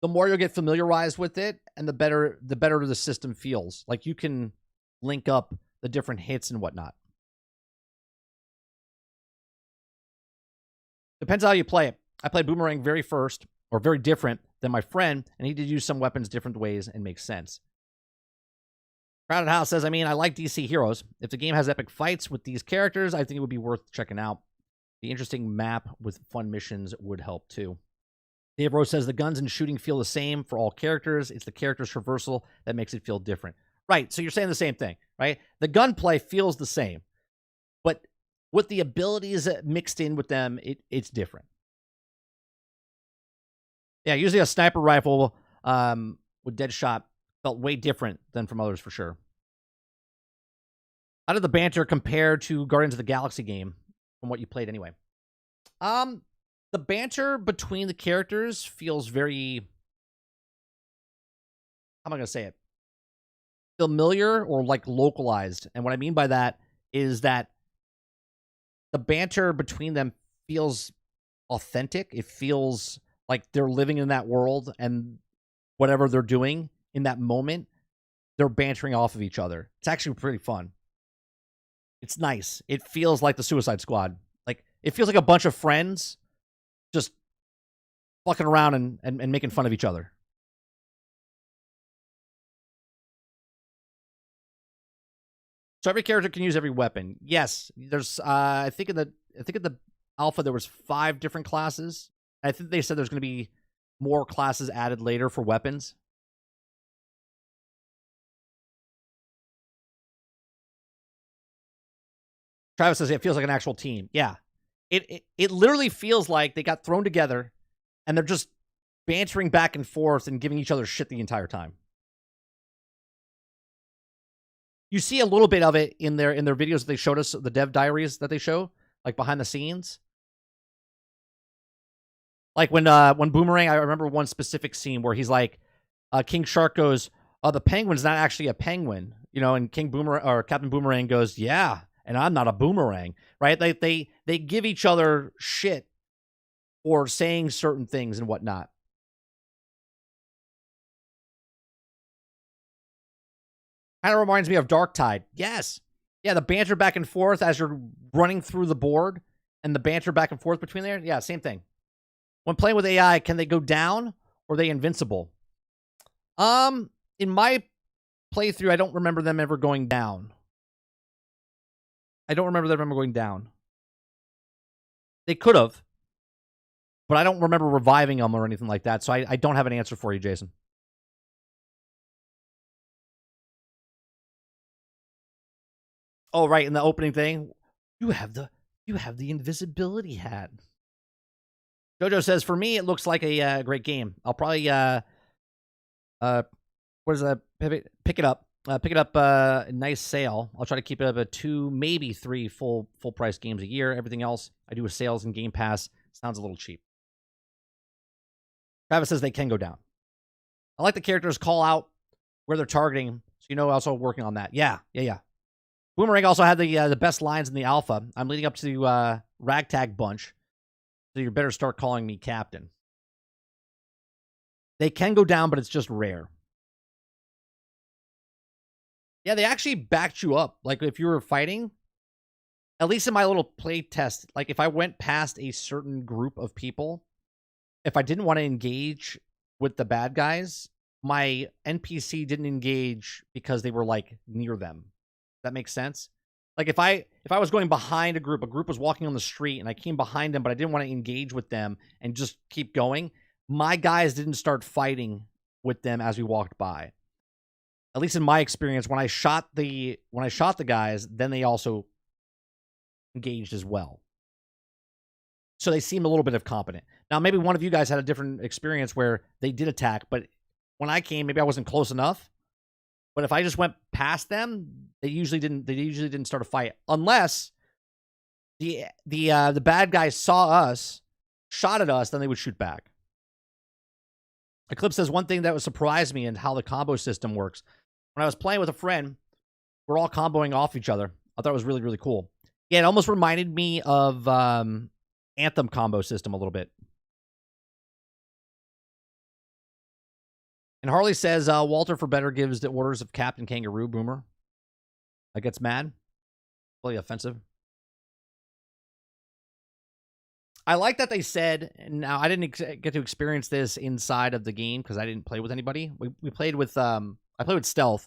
the more you'll get familiarized with it, and the better the system feels. Like you can link up the different hits and whatnot. Depends how you play it. I played Boomerang very first, or very different than my friend, and he did use some weapons different ways and makes sense. Crowded House says, I mean, I like DC heroes. If the game has epic fights with these characters, I think it would be worth checking out. The interesting map with fun missions would help too. Dave Rose says the guns and shooting feel the same for all characters. It's the character's traversal that makes it feel different. Right, so you're saying the same thing, right? The gunplay feels the same, but with the abilities mixed in with them, it's different. Yeah, usually a sniper rifle with Deadshot felt way different than from others for sure. How did the banter compare to Guardians of the Galaxy game from what you played anyway? The banter between the characters feels very, how am I going to say it? Familiar or like localized. And what I mean by that is that the banter between them feels authentic. It feels like they're living in that world, and whatever they're doing in that moment, they're bantering off of each other. It's actually pretty fun. It's nice. It feels like the Suicide Squad. Like, it feels like a bunch of friends just fucking around and making fun of each other. So every character can use every weapon. Yes, there's I think in the alpha there was 5 different classes. I think they said there's going to be more classes added later for weapons. Travis says it feels like an actual team. Yeah. It literally feels like they got thrown together and they're just bantering back and forth and giving each other shit the entire time. You see a little bit of it in their videos that they showed us, the dev diaries that they show, like behind the scenes. Like when Boomerang, I remember one specific scene where he's like, King Shark goes, "Oh, the penguin's not actually a penguin," and King Boomerang or Captain Boomerang goes, "Yeah, and I'm not a boomerang," right? They give each other shit for saying certain things and whatnot. Kind of reminds me of Dark Tide. Yes. Yeah, the banter back and forth as you're running through the board and the banter back and forth between there. Yeah, same thing. When playing with AI, can they go down or are they invincible? In my playthrough, I don't remember them ever going down. I don't remember them ever going down. They could have, but I don't remember reviving them or anything like that, so I don't have an answer for you, Jason. Oh, right, in the opening thing, you have the invisibility hat. Jojo says, for me, it looks like a great game. I'll probably what is that? Pick it up. Pick it up a nice sale. I'll try to keep it up at 2, maybe 3 full price games a year. Everything else I do with sales and Game Pass. Sounds a little cheap. Travis says they can go down. I like the characters call out where they're targeting, so also working on that. Yeah. Boomerang also had the best lines in the alpha. I'm leading up to Ragtag Bunch, so you better start calling me Captain. They can go down, but it's just rare. Yeah, they actually backed you up. Like, if you were fighting, at least in my little play test, like, if I went past a certain group of people, if I didn't want to engage with the bad guys, my NPC didn't engage because they were, like, near them. That makes sense? Like, if I was going behind a group was walking on the street, and I came behind them, but I didn't want to engage with them and just keep going, my guys didn't start fighting with them as we walked by. At least in my experience, when I shot the guys, then they also engaged as well. So they seemed a little bit of competent. Now, maybe one of you guys had a different experience where they did attack, but when I came, maybe I wasn't close enough. But if I just went past them, they usually didn't start a fight unless the bad guys saw us, shot at us, then they would shoot back. Eclipse says one thing that would surprise me in how the combo system works. When I was playing with a friend, we're all comboing off each other. I thought it was really, really cool. Yeah, it almost reminded me of Anthem combo system a little bit. And Harley says, Walter for better gives the orders of Captain Kangaroo. Boomer. I gets mad. Really offensive. I like that they said, now I didn't get to experience this inside of the game because I didn't play with anybody. We played with, I played with Stealth.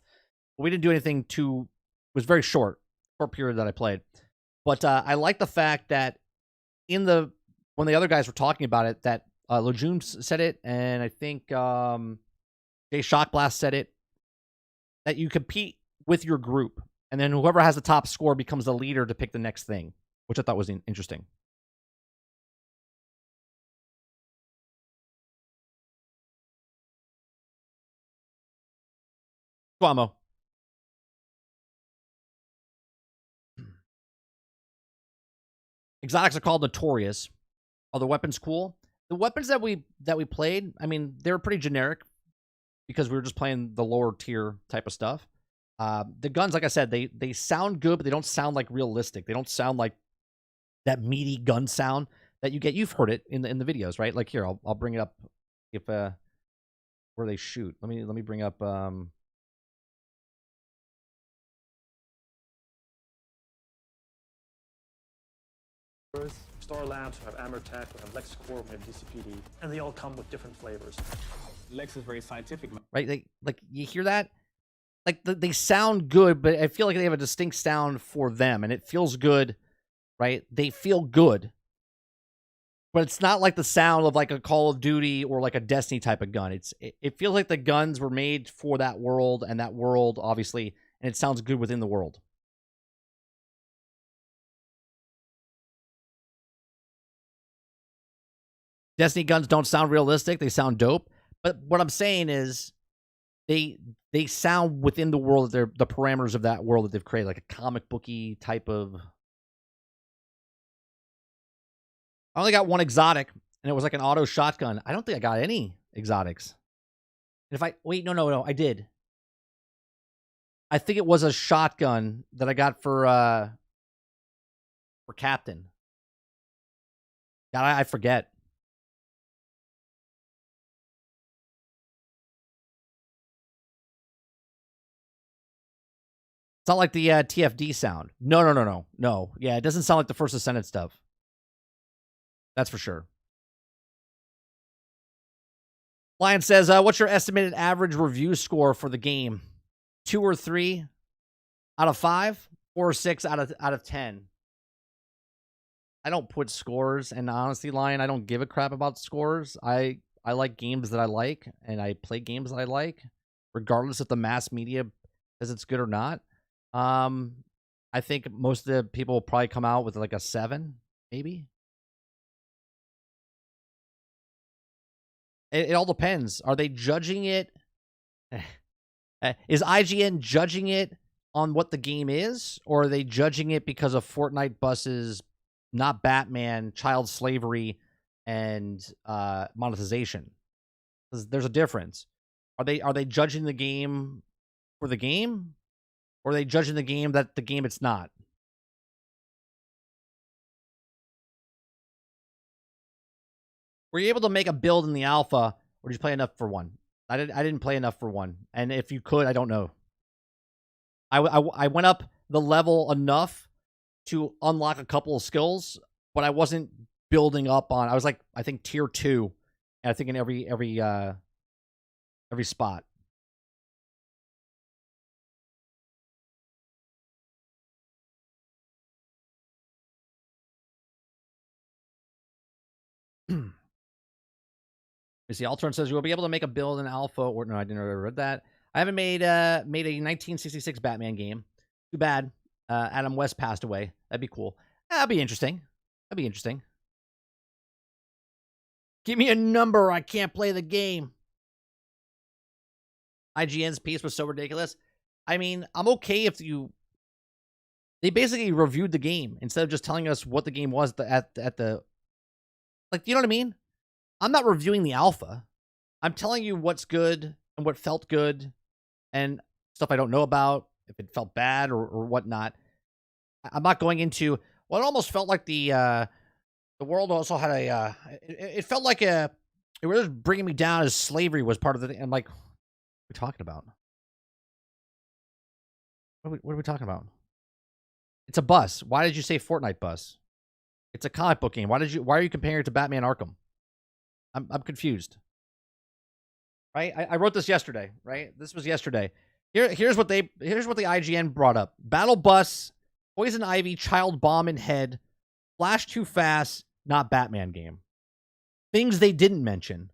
But we didn't do anything too, it was very short period that I played. But I like the fact that when the other guys were talking about it, that Lejeune said it, and I think Jay Shockblast said it, that you compete with your group, and then whoever has the top score becomes the leader to pick the next thing, which I thought was interesting. Guamo. Exotics are called Notorious. Are the weapons cool? The weapons that we played, I mean, they were pretty generic because we were just playing the lower tier type of stuff. The guns, like I said, they sound good, but they don't sound like realistic. They don't sound like that meaty gun sound that you get. You've heard it in the videos, right? Like here, I'll bring it up if where they shoot. Let me bring up Star Labs, we have Amber Tech, we have LexCorp, we have DCPD, and they all come with different flavors. Lex is very scientific, right? Like you hear that? Like they sound good, but I feel like they have a distinct sound for them, and it feels good, right? They feel good, but it's not like the sound of like a Call of Duty or like a Destiny type of gun. It feels like the guns were made for that world, and that world obviously, and it sounds good within the world. Destiny guns don't sound realistic. They sound dope. But what I'm saying is they sound within the world, that they're the parameters of that world that they've created, like a comic booky type of. I only got one exotic, and it was like an auto shotgun. I don't think I got any exotics. And if I wait, no, I did. I think it was a shotgun that I got for Captain. God, I forget. It's not like the TFD sound. No. Yeah, it doesn't sound like the First Ascendant stuff. That's for sure. Lion says, what's your estimated average review score for the game? 2 or 3 out of 5? 4 or 6 out of 10? I don't put scores, and honestly, Lion, I don't give a crap about scores. I like games that I like, and I play games that I like, regardless if the mass media says it's good or not. I think most of the people will probably come out with like a 7, maybe. It all depends. Are they judging it? Is IGN judging it on what the game is, or are they judging it because of Fortnite buses, not Batman, child slavery, and monetization? There's a difference. Are they judging the game for the game, or are they judging the game that the game it's not? Were you able to make a build in the alpha, or did you play enough for one? I didn't play enough for one, and if you could, I don't know. I went up the level enough to unlock a couple of skills, but I wasn't building up on. I was like, I think tier 2, and I think in every spot. You see, Altern says you will be able to make a build in alpha, or no, I didn't read that. I haven't made a 1966 Batman game. Too bad. Adam West passed away. That'd be cool. That'd be interesting. Give me a number. I can't play the game. IGN's piece was so ridiculous. I mean, I'm okay if you. They basically reviewed the game instead of just telling us what the game was at the. Like, you know what I mean? I'm not reviewing the alpha. I'm telling you what's good and what felt good and stuff I don't know about, if it felt bad or whatnot. I'm not going into. Well, it almost felt like the world also had a. It felt like it was bringing me down as slavery was part of the thing. I'm like, we talking about? What are we talking about? It's a bus. Why did you say Fortnite bus? It's a comic book game. Why are you comparing it to Batman Arkham? I'm confused. Right? I wrote this yesterday, right? This was yesterday. Here's what the IGN brought up. Battle bus, Poison Ivy, child bomb in head, Flash too fast, not Batman game. Things they didn't mention.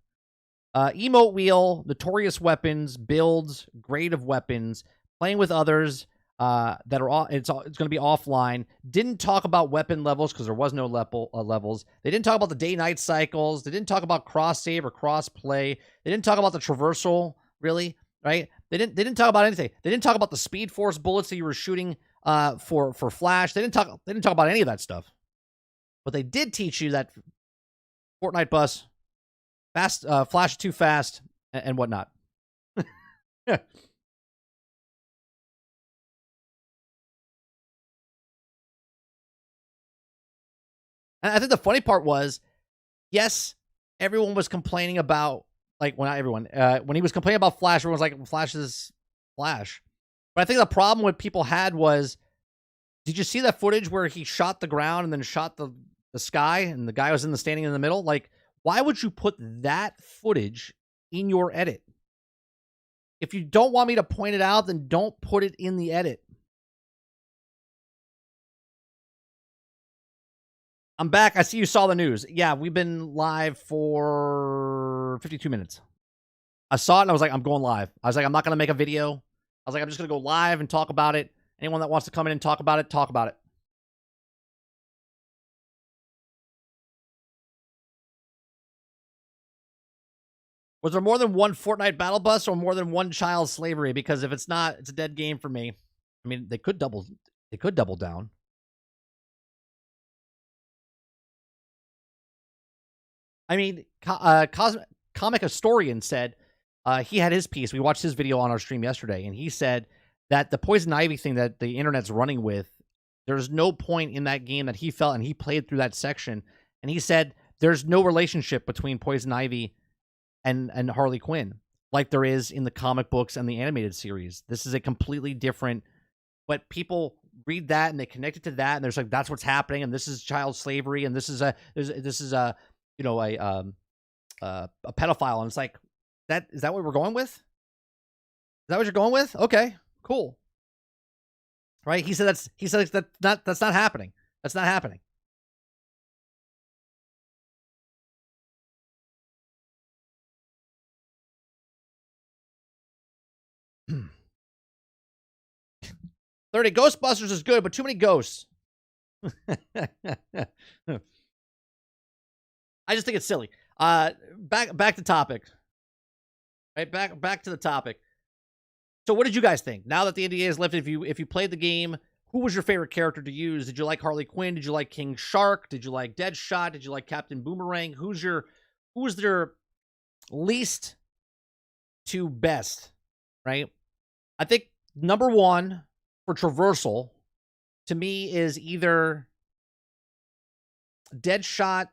Emote wheel, notorious weapons, builds, grade of weapons, playing with others that are all it's going to be offline. Didn't talk about weapon levels because there was no levels. They didn't talk about the day-night cycles. They didn't talk about cross save or cross play. They didn't talk about the traversal, really, right? They didn't talk about anything. They didn't talk about the speed force bullets that you were shooting for Flash. They didn't talk about any of that stuff. But they did teach you that Fortnite bus, fast, Flash too fast, and whatnot. Yeah. And I think the funny part was, yes, everyone was complaining about, like, well, not everyone, when he was complaining about Flash, everyone was like, Flash is Flash. But I think the problem what people had was, did you see that footage where he shot the ground and then shot the sky and the guy was standing in the middle? Like, why would you put that footage in your edit? If you don't want me to point it out, then don't put it in the edit. I'm back. I see you saw the news. Yeah, we've been live for 52 minutes. I saw it and I was like, I'm going live. I was like, I'm not going to make a video. I was like, I'm just going to go live and talk about it. Anyone that wants to come in and talk about it, talk about it. Was there more than one Fortnite battle bus or more than one child slavery? Because if it's not, it's a dead game for me. I mean, they could double down. I mean, Comic Historian said he had his piece. We watched his video on our stream yesterday, and he said that the Poison Ivy thing that the internet's running with, there's no point in that game that he felt, and he played through that section, and he said there's no relationship between Poison Ivy and Harley Quinn like there is in the comic books and the animated series. This is a completely different, but people read that and they connect it to that, and there's like, that's what's happening, and this is child slavery, and this is a you know, a pedophile, and it's like, is that what we're going with? Is that what you're going with? Okay, cool. Right? He said that's not happening. That's not happening. Ghostbusters is good, but too many ghosts. I just think it's silly. Back to topic. Right, back to the topic. So what did you guys think? Now that the NDA is lifted, if you played the game, who was your favorite character to use? Did you like Harley Quinn? Did you like King Shark? Did you like Deadshot? Did you like Captain Boomerang? Who's their least to best? Right? I think number one for traversal to me is either Deadshot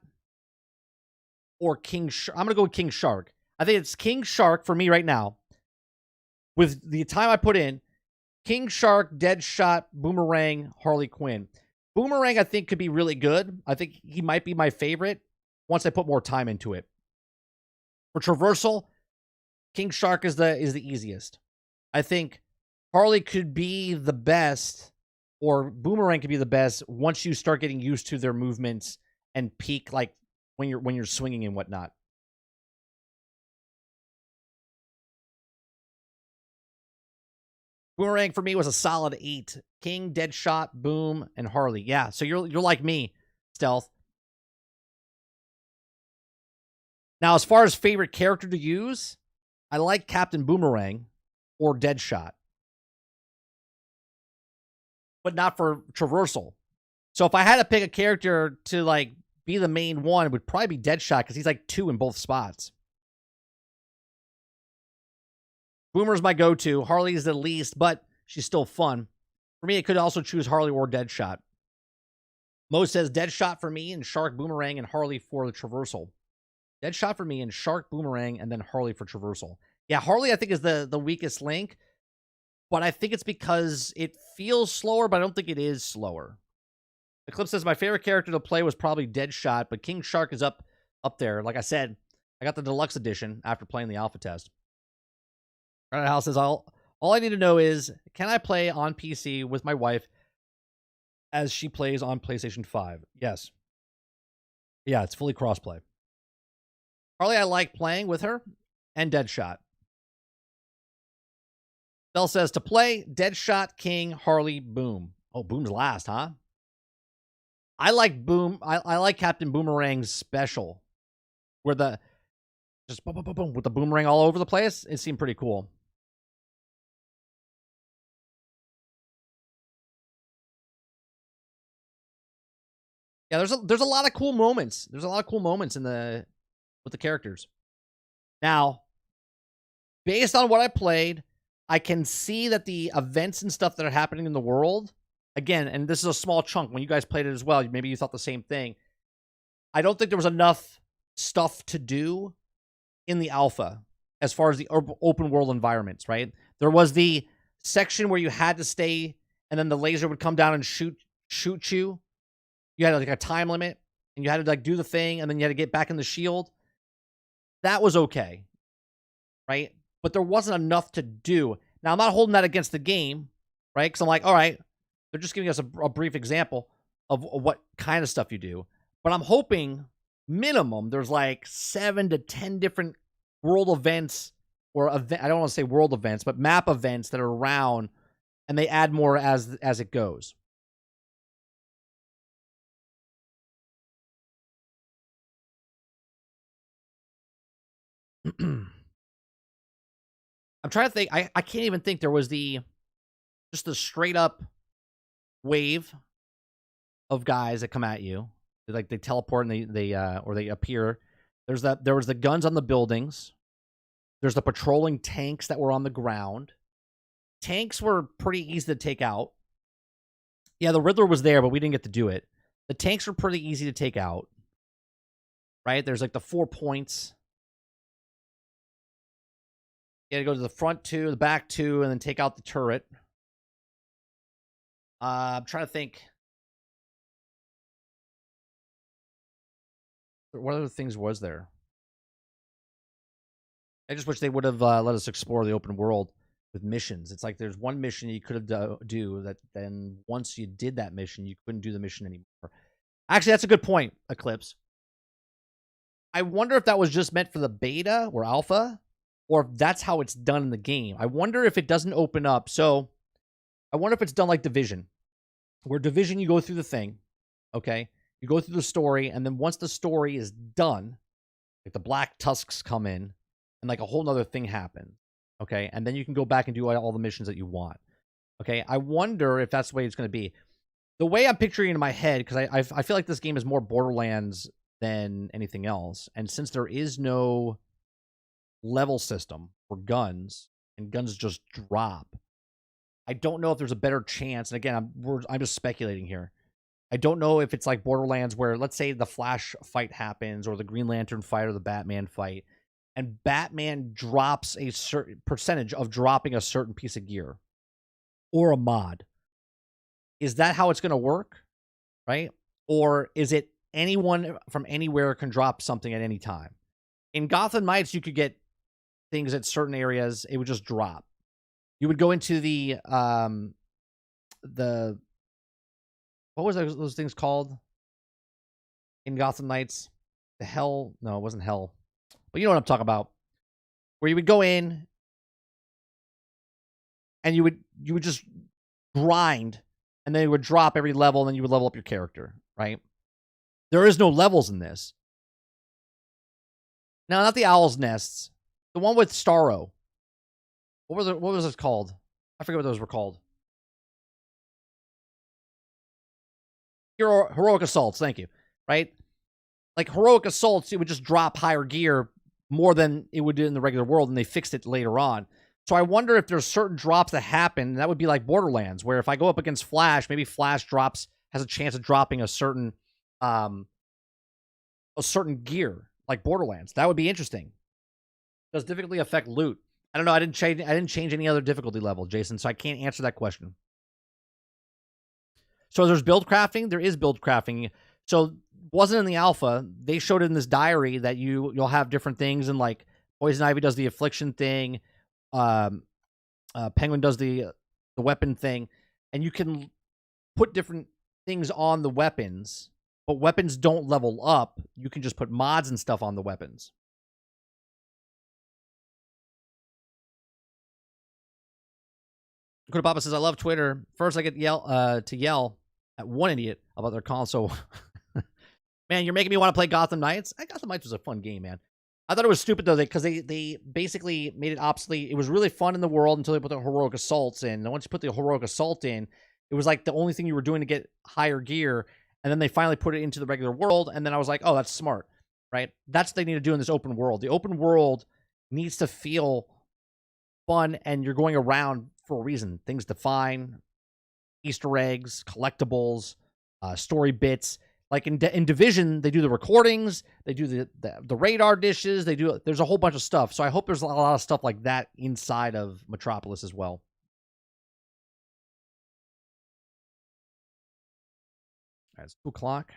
or King Shark. I'm going to go with King Shark. I think it's King Shark for me right now. With the time I put in, King Shark, Deadshot, Boomerang, Harley Quinn. Boomerang, I think, could be really good. I think he might be my favorite once I put more time into it. For traversal, King Shark is the easiest. I think Harley could be the best, or Boomerang could be the best once you start getting used to their movements and peak, like when you're swinging and whatnot. Boomerang for me was a solid 8. King, Deadshot, Boom, and Harley. Yeah, so you're like me, Stealth. Now, as far as favorite character to use, I like Captain Boomerang or Deadshot, but not for traversal. So if I had to pick a character to like be the main one, it would probably be Deadshot because he's like 2 in both spots. Boomer's my go-to. Harley is the least, but she's still fun. For me, I could also choose Harley or Deadshot. Mo says Deadshot for me and Shark, Boomerang, and Harley for the traversal. Deadshot for me and Shark, Boomerang, and then Harley for traversal. Yeah, Harley I think is the weakest link, but I think it's because it feels slower, but I don't think it is slower. Eclipse says my favorite character to play was probably Deadshot, but King Shark is up there. Like I said, I got the deluxe edition after playing the alpha test. Right, Hal says all I need to know is, can I play on PC with my wife as she plays on PlayStation 5? Yes. Yeah, it's fully crossplay. Harley, I like playing with her, and Deadshot. Bell says to play Deadshot, King, Harley, Boom. Oh, Boom's last, huh? I like Boom. I like Captain Boomerang's special, where the just boom, boom, boom, boom, with the boomerang all over the place. It seemed pretty cool. Yeah, there's a lot of cool moments. There's a lot of cool moments in with the characters. Now, based on what I played, I can see that the events and stuff that are happening in the world, again, and this is a small chunk. When you guys played it as well, maybe you thought the same thing. I don't think there was enough stuff to do in the alpha as far as the open world environments, right? There was the section where you had to stay, and then the laser would come down and shoot you. You had like a time limit, and you had to like do the thing, and then you had to get back in the shield. That was okay, right? But there wasn't enough to do. Now, I'm not holding that against the game, right? Because I'm like, all right, they're just giving us a brief example of what kind of stuff you do. But I'm hoping minimum there's like 7 to 10 different world events, or I don't want to say world events, but map events that are around, and they add more as it goes. I'm trying to think. I can't even think there was just the straight up wave of guys that come at you. Like they teleport and they appear. There was the guns on the buildings. There's the patrolling tanks that were on the ground. Tanks were pretty easy to take out. Yeah, the Riddler was there, but we didn't get to do it. The tanks were pretty easy to take out. Right? There's like the 4 points. You gotta go to the front 2, the back 2, and then take out the turret. I'm trying to think. What other things was there? I just wish they would have let us explore the open world with missions. It's like there's one mission you could have do that, then once you did that mission, you couldn't do the mission anymore. Actually, that's a good point, Eclipse. I wonder if that was just meant for the beta or alpha, or if that's how it's done in the game. I wonder if it doesn't open up. So I wonder if it's done like Division, where Division, you go through the thing, okay? You go through the story, and then once the story is done, like the Black Tusks come in, and like a whole nother thing happens, okay? And then you can go back and do all the missions that you want, okay? I wonder if that's the way it's going to be. The way I'm picturing it in my head, because I feel like this game is more Borderlands than anything else, and since there is no level system for guns, and guns just drop, I don't know if there's a better chance. And again, I'm just speculating here. I don't know if it's like Borderlands where, let's say the Flash fight happens, or the Green Lantern fight, or the Batman fight, and Batman drops a certain percentage of dropping a certain piece of gear or a mod. Is that how it's going to work? Right? Or is it anyone from anywhere can drop something at any time? In Gotham Knights, you could get things at certain areas. It would just drop. You would go into the what was those things called in Gotham Knights? The Hell? No, it wasn't Hell. But you know what I'm talking about. Where you would go in and you would just grind, and then it would drop every level, and then you would level up your character, right? There is no levels in this. No, not the Owl's Nests. The one with Starro. What was it called? I forget what those were called. Heroic Assaults, thank you. Right? Like Heroic Assaults, it would just drop higher gear more than it would do in the regular world, and they fixed it later on. So I wonder if there's certain drops that happen. That would be like Borderlands, where if I go up against Flash, maybe Flash has a chance of dropping a certain gear, like Borderlands. That would be interesting. Does difficulty affect loot? I don't know. I didn't change any other difficulty level, Jason, so I can't answer that question. So there's build crafting. There is build crafting. So wasn't in the alpha. They showed it in this diary that you'll have different things, and like Poison Ivy does the affliction thing, Penguin does the weapon thing, and you can put different things on the weapons, but weapons don't level up. You can just put mods and stuff on the weapons. Kuda Papa says, I love Twitter. First, I get to yell at one idiot about their console. Man, you're making me want to play Gotham Knights. Gotham Knights was a fun game, man. I thought it was stupid, though, because they basically made it obsolete. It was really fun in the world until they put the Heroic Assaults in. And once you put the Heroic Assault in, it was like the only thing you were doing to get higher gear. And then they finally put it into the regular world. And then I was like, oh, that's smart, right? That's what they need to do in this open world. The open world needs to feel fun, and you're going around for a reason. Things to find, Easter eggs, collectibles, story bits. Like in Division, they do the recordings, they do the radar dishes, there's a whole bunch of stuff. So I hope there's a lot of stuff like that inside of Metropolis as well. All right, it's 2 o'clock.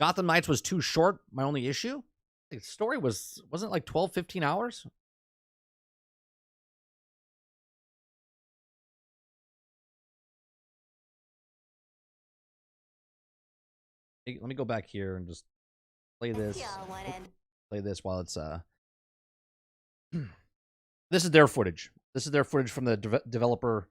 Gotham Knights was too short, my only issue. The story wasn't it like 12, 15 hours? Let me go back here and just play this. Play this while it's This is their footage. This is their footage from the developer.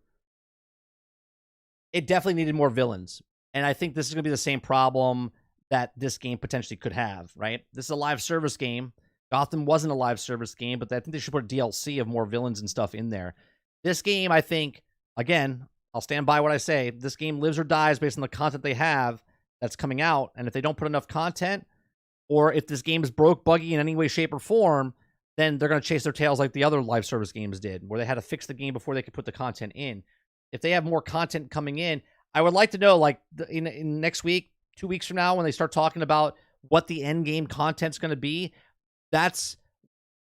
It definitely needed more villains, and I think this is going to be the same problem that this game potentially could have. Right? This is a live service game. Gotham wasn't a live service game, but I think they should put a DLC of more villains and stuff in there. This game, I think, again, I'll stand by what I say. This game lives or dies based on the content they have that's coming out, and if they don't put enough content, or if this game is broke, buggy in any way, shape, or form, then they're going to chase their tails like the other live service games did, where they had to fix the game before they could put the content in. If they have more content coming in, I would like to know, like, in next week, 2 weeks from now, when they start talking about what the end game content's going to be, that's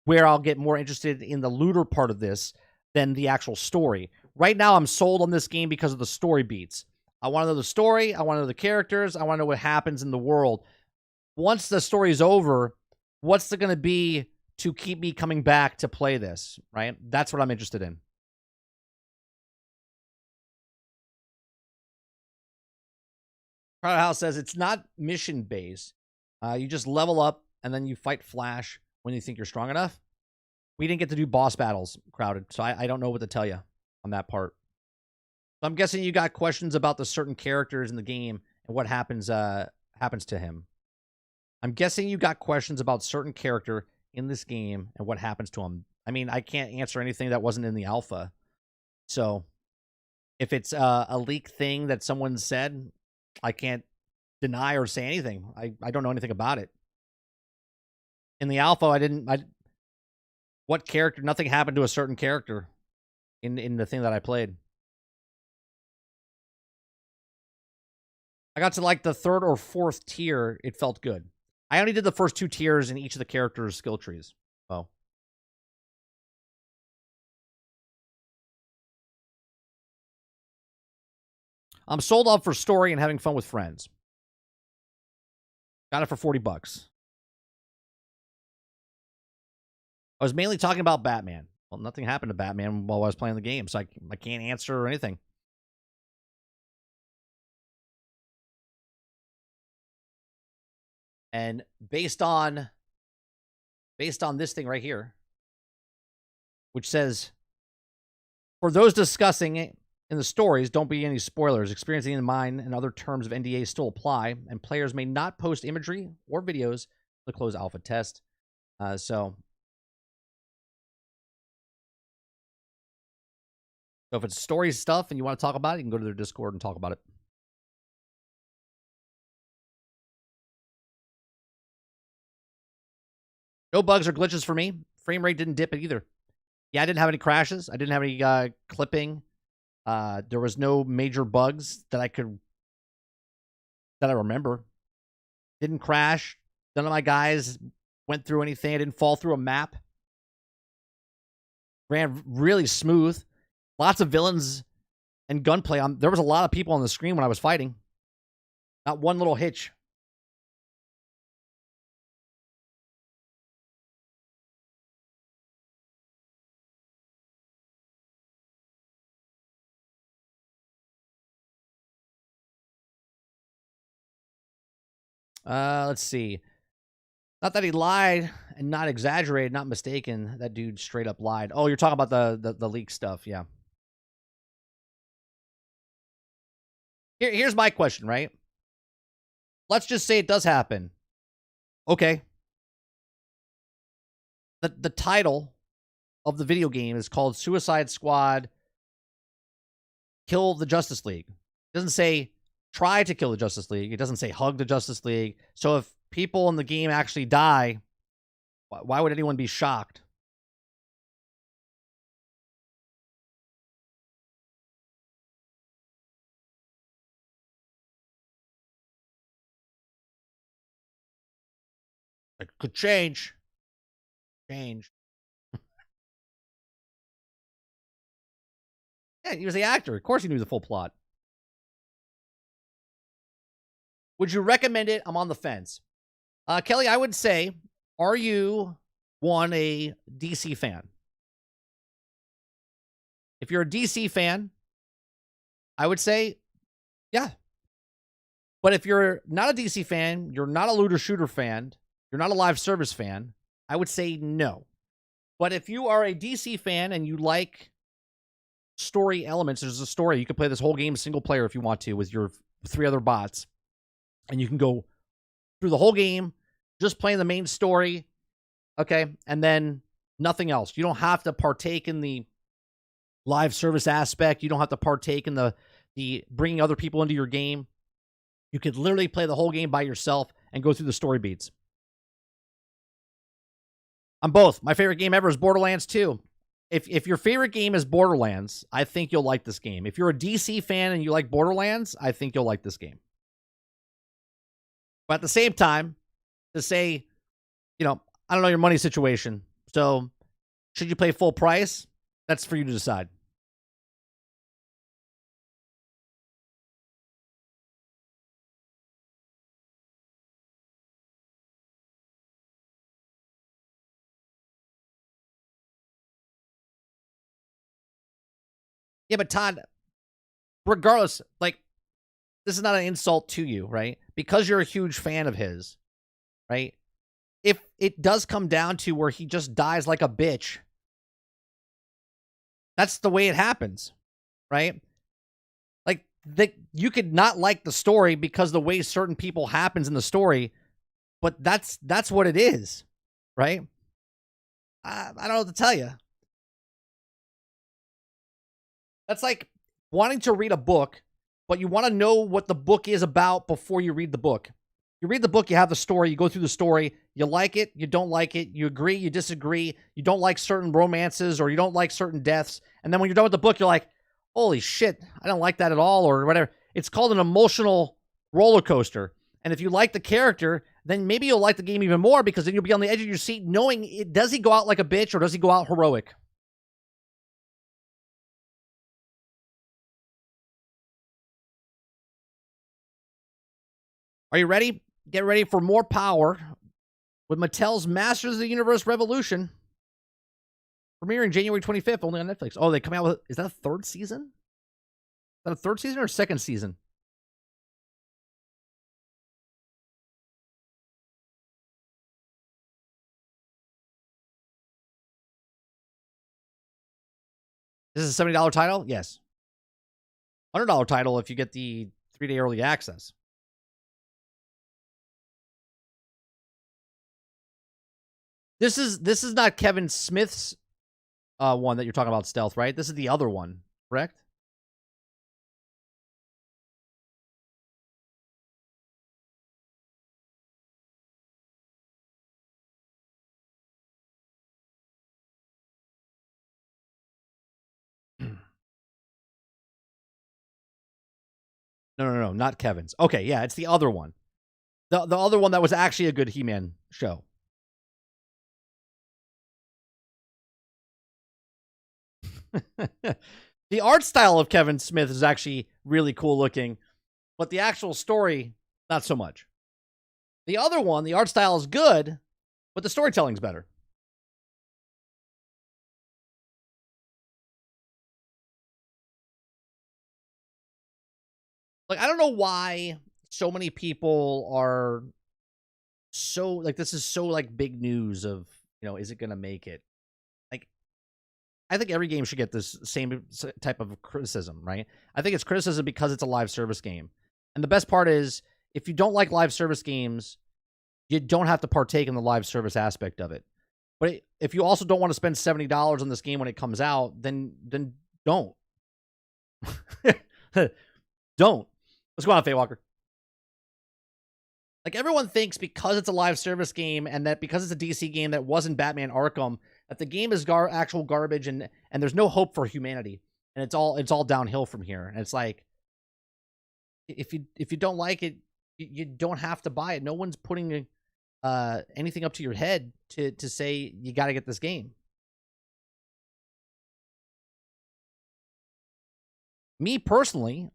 where I'll get more interested in the looter part of this than the actual story. Right now, I'm sold on this game because of the story beats. I want to know the story. I want to know the characters. I want to know what happens in the world. Once the story is over, what's it going to be to keep me coming back to play this, right? That's what I'm interested in. Crowd House says it's not mission-based. You just level up, and then you fight Flash when you think you're strong enough. We didn't get to do boss battles, Crowded, so I don't know what to tell you on that part. So I'm guessing you got questions about the certain characters in the game and what happens to him. I'm guessing you got questions about certain character in this game and what happens to him. I mean, I can't answer anything that wasn't in the alpha. So if it's a leak thing that someone said, I can't deny or say anything. I don't know anything about it. In the alpha, what character? Nothing happened to a certain character in the thing that I played. I got to like the 3rd or 4th tier. It felt good. I only did the first 2 tiers in each of the characters' skill trees. Oh. I'm sold on for story and having fun with friends. Got it for $40. I was mainly talking about Batman. Well, nothing happened to Batman while I was playing the game, so I can't answer anything. And based on this thing right here, which says, for those discussing in the stories, don't be any spoilers. Experiencing in mind and other terms of NDA still apply, and players may not post imagery or videos to the closed alpha test. So if it's story stuff and you want to talk about it, you can go to their Discord and talk about it. No bugs or glitches for me. Frame rate didn't dip it either. Yeah, I didn't have any crashes. I didn't have any clipping. There was no major bugs that I remember. Didn't crash. None of my guys went through anything. I didn't fall through a map. Ran really smooth. Lots of villains and gunplay. There was a lot of people on the screen when I was fighting. Not one little hitch. Let's see. Not that he lied and not exaggerated, not mistaken. That dude straight up lied. Oh, you're talking about the leak stuff, yeah. Here's my question, right? Let's just say it does happen. Okay. The title of the video game is called Suicide Squad Kill the Justice League. It doesn't say try to kill the Justice League. It doesn't say hug the Justice League. So if people in the game actually die, why would anyone be shocked? It could change. Change. Yeah, he was the actor. Of course he knew the full plot. Would you recommend it? I'm on the fence. Kelly, I would say, are you, one, a DC fan? If you're a DC fan, I would say, yeah. But if you're not a DC fan, you're not a looter shooter fan, you're not a live service fan, I would say no. But if you are a DC fan and you like story elements, there's a story. You can play this whole game single player if you want to with your 3 other bots. And you can go through the whole game just playing the main story, okay? And then nothing else. You don't have to partake in the live service aspect. You don't have to partake in the bringing other people into your game. You could literally play the whole game by yourself and go through the story beats. On both. My favorite game ever is Borderlands 2. If your favorite game is Borderlands, I think you'll like this game. If you're a DC fan and you like Borderlands, I think you'll like this game. But at the same time, to say, I don't know your money situation. So should you pay full price? That's for you to decide. Yeah, but Todd, regardless, this is not an insult to you, right? Because you're a huge fan of his, right? If it does come down to where he just dies like a bitch, that's the way it happens, right? You could not like the story because the way certain people happens in the story, but that's what it is, right? I don't know what to tell you. That's like wanting to read a book, but you want to know what the book is about before you read the book. You read the book, you have the story, you go through the story, you like it, you don't like it, you agree, you disagree, you don't like certain romances or you don't like certain deaths, and then when you're done with the book, you're like, holy shit, I don't like that at all, or whatever. It's called an emotional roller coaster. And if you like the character, then maybe you'll like the game even more because then you'll be on the edge of your seat knowing, does he go out like a bitch or does he go out heroic? Are you ready? Get ready for more power with Mattel's Masters of the Universe Revolution. Premiering January 25th, only on Netflix. Oh, they come out with, is that a 3rd season? Is that a 3rd season or 2nd season? This is a $70 title? Yes. $100 title if you get the 3-day early access. This is not Kevin Smith's one that you're talking about, Stealth, right? This is the other one, correct? No, not Kevin's. Okay, yeah, it's the other one. The other one that was actually a good He-Man show. The art style of Kevin Smith is actually really cool looking, but the actual story, not so much. The other one, the art style is good, but the storytelling's better. Like, I don't know why so many people are so, like, this is so, like, big news of, is it going to make it? Like, I think every game should get this same type of criticism, right? I think it's criticism because it's a live service game. And the best part is, if you don't like live service games, you don't have to partake in the live service aspect of it. But if you also don't want to spend $70 on this game when it comes out, then don't. Don't. What's going on, Faywalker? Like, everyone thinks because it's a live service game and that because it's a DC game that wasn't Batman Arkham, that the game is actual garbage and there's no hope for humanity. And it's all downhill from here. And it's like, if you don't like it, you don't have to buy it. No one's putting anything up to your head to say you got to get this game. Me personally,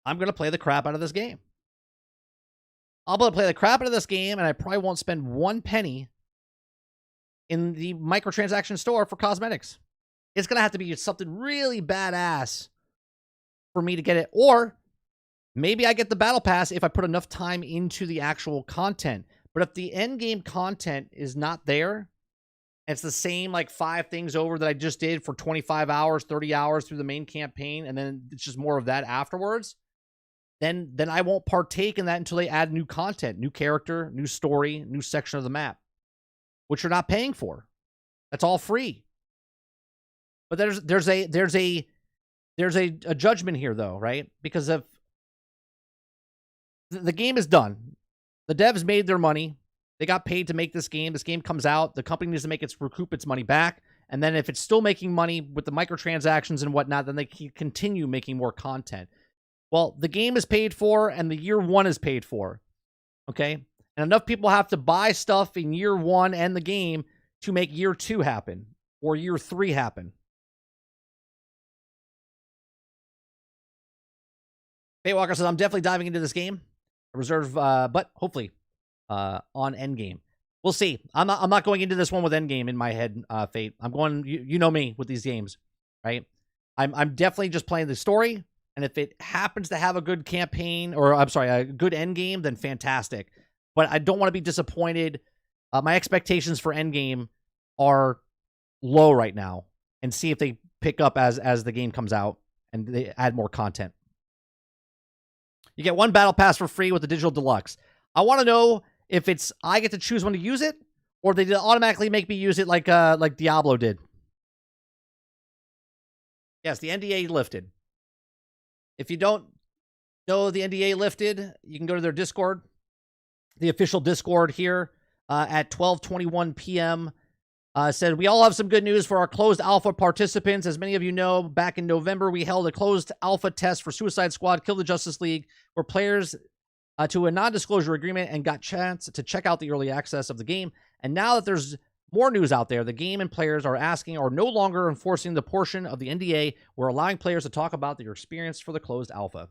I'm going to play the crap out of this game. I'll play the crap out of this game, and I probably won't spend 1 penny in the microtransaction store for cosmetics. It's going to have to be something really badass for me to get it. Or maybe I get the battle pass if I put enough time into the actual content. But if the end game content is not there, and it's the same like 5 things over that I just did for 25 hours, 30 hours through the main campaign, and then it's just more of that afterwards, then I won't partake in that until they add new content, new character, new story, new section of the map, which you're not paying for. That's all free. But there's a judgment here, though, right? Because if the game is done, the devs made their money, they got paid to make this game. This game comes out, the company needs to recoup its money back, and then if it's still making money with the microtransactions and whatnot, then they can continue making more content. Well, the game is paid for, and the year 1 is paid for, okay? And enough people have to buy stuff in year 1 and the game to make year 2 happen, or year 3 happen. Paywalker says, I'm definitely diving into this game. Reserve, but hopefully on Endgame. We'll see. I'm not going into this one with Endgame in my head, Fate. I'm going, you know me with these games, right? I'm definitely just playing the story. And if it happens to have a good campaign, or I'm sorry, a good end game, then fantastic. But I don't want to be disappointed. My expectations for Endgame are low right now, and see if they pick up as the game comes out and they add more content. You get 1 battle pass for free with the digital deluxe. I want to know if it's I get to choose when to use it, or they automatically make me use it like Diablo did. Yes, the NDA lifted. If you don't know the NDA lifted, you can go to their Discord, the official Discord here at 12:21 p.m. Said, we all have some good news for our closed alpha participants. As many of you know, back in November, we held a closed alpha test for Suicide Squad, Kill the Justice League, where players to a non-disclosure agreement and got chance to check out the early access of the game. And now that there's more news out there, the game and players are asking or no longer enforcing the portion of the NDA. We're allowing players to talk about their experience for the closed alpha.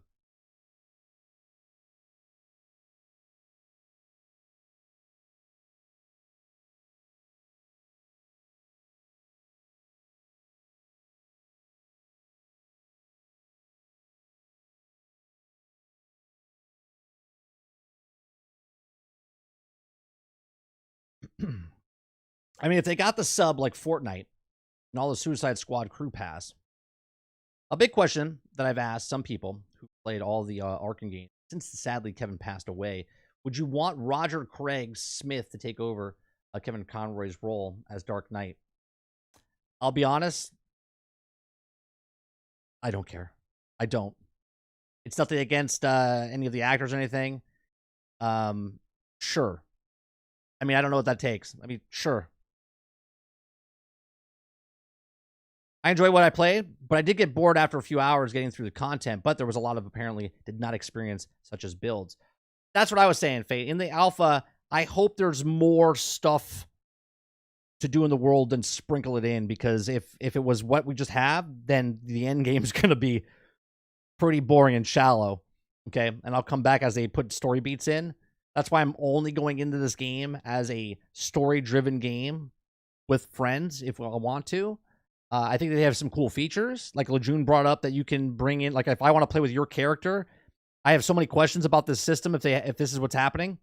I mean, if they got the sub like Fortnite and all the Suicide Squad crew pass, a big question that I've asked some people who played all the Arkham games, since sadly Kevin passed away, would you want Roger Craig Smith to take over Kevin Conroy's role as Dark Knight? I'll be honest, I don't care. I don't. It's nothing against any of the actors or anything. Sure. I mean, I don't know what that takes. I mean, sure. I enjoy what I played, but I did get bored after a few hours getting through the content, but there was a lot of apparently did not experience such as builds. That's what I was saying, Fate. In the alpha, I hope there's more stuff to do in the world than sprinkle it in, because if it was what we just have, then the end game is going to be pretty boring and shallow. Okay, and I'll come back as they put story beats in. That's why I'm only going into this game as a story-driven game with friends if I want to. I think they have some cool features, like Lejeune brought up, that you can bring in. Like if I want to play with your character, I have so many questions about this system if this is what's happening.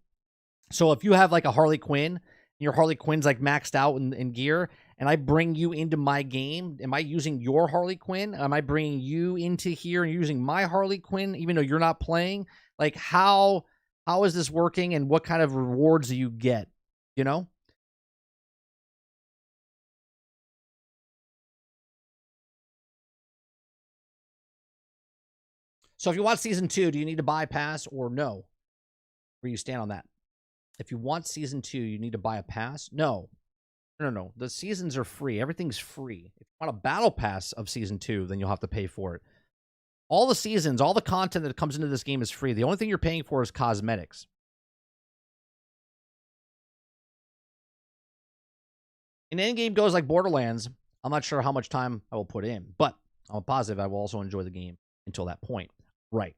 So if you have like a Harley Quinn, your Harley Quinn's like maxed out in gear, and I bring you into my game, am I using your Harley Quinn? Am I bringing you into here and using my Harley Quinn, even though you're not playing? Like how is this working, and what kind of rewards do you get? You know? So if you want season 2, do you need to buy a pass or no? Where you stand on that? If you want season 2, you need to buy a pass? No. No. The seasons are free. Everything's free. If you want a battle pass of season 2, then you'll have to pay for it. All the seasons, all the content that comes into this game is free. The only thing you're paying for is cosmetics. And the end game goes like Borderlands. I'm not sure how much time I will put in, but I'm positive I will also enjoy the game until that point. Right.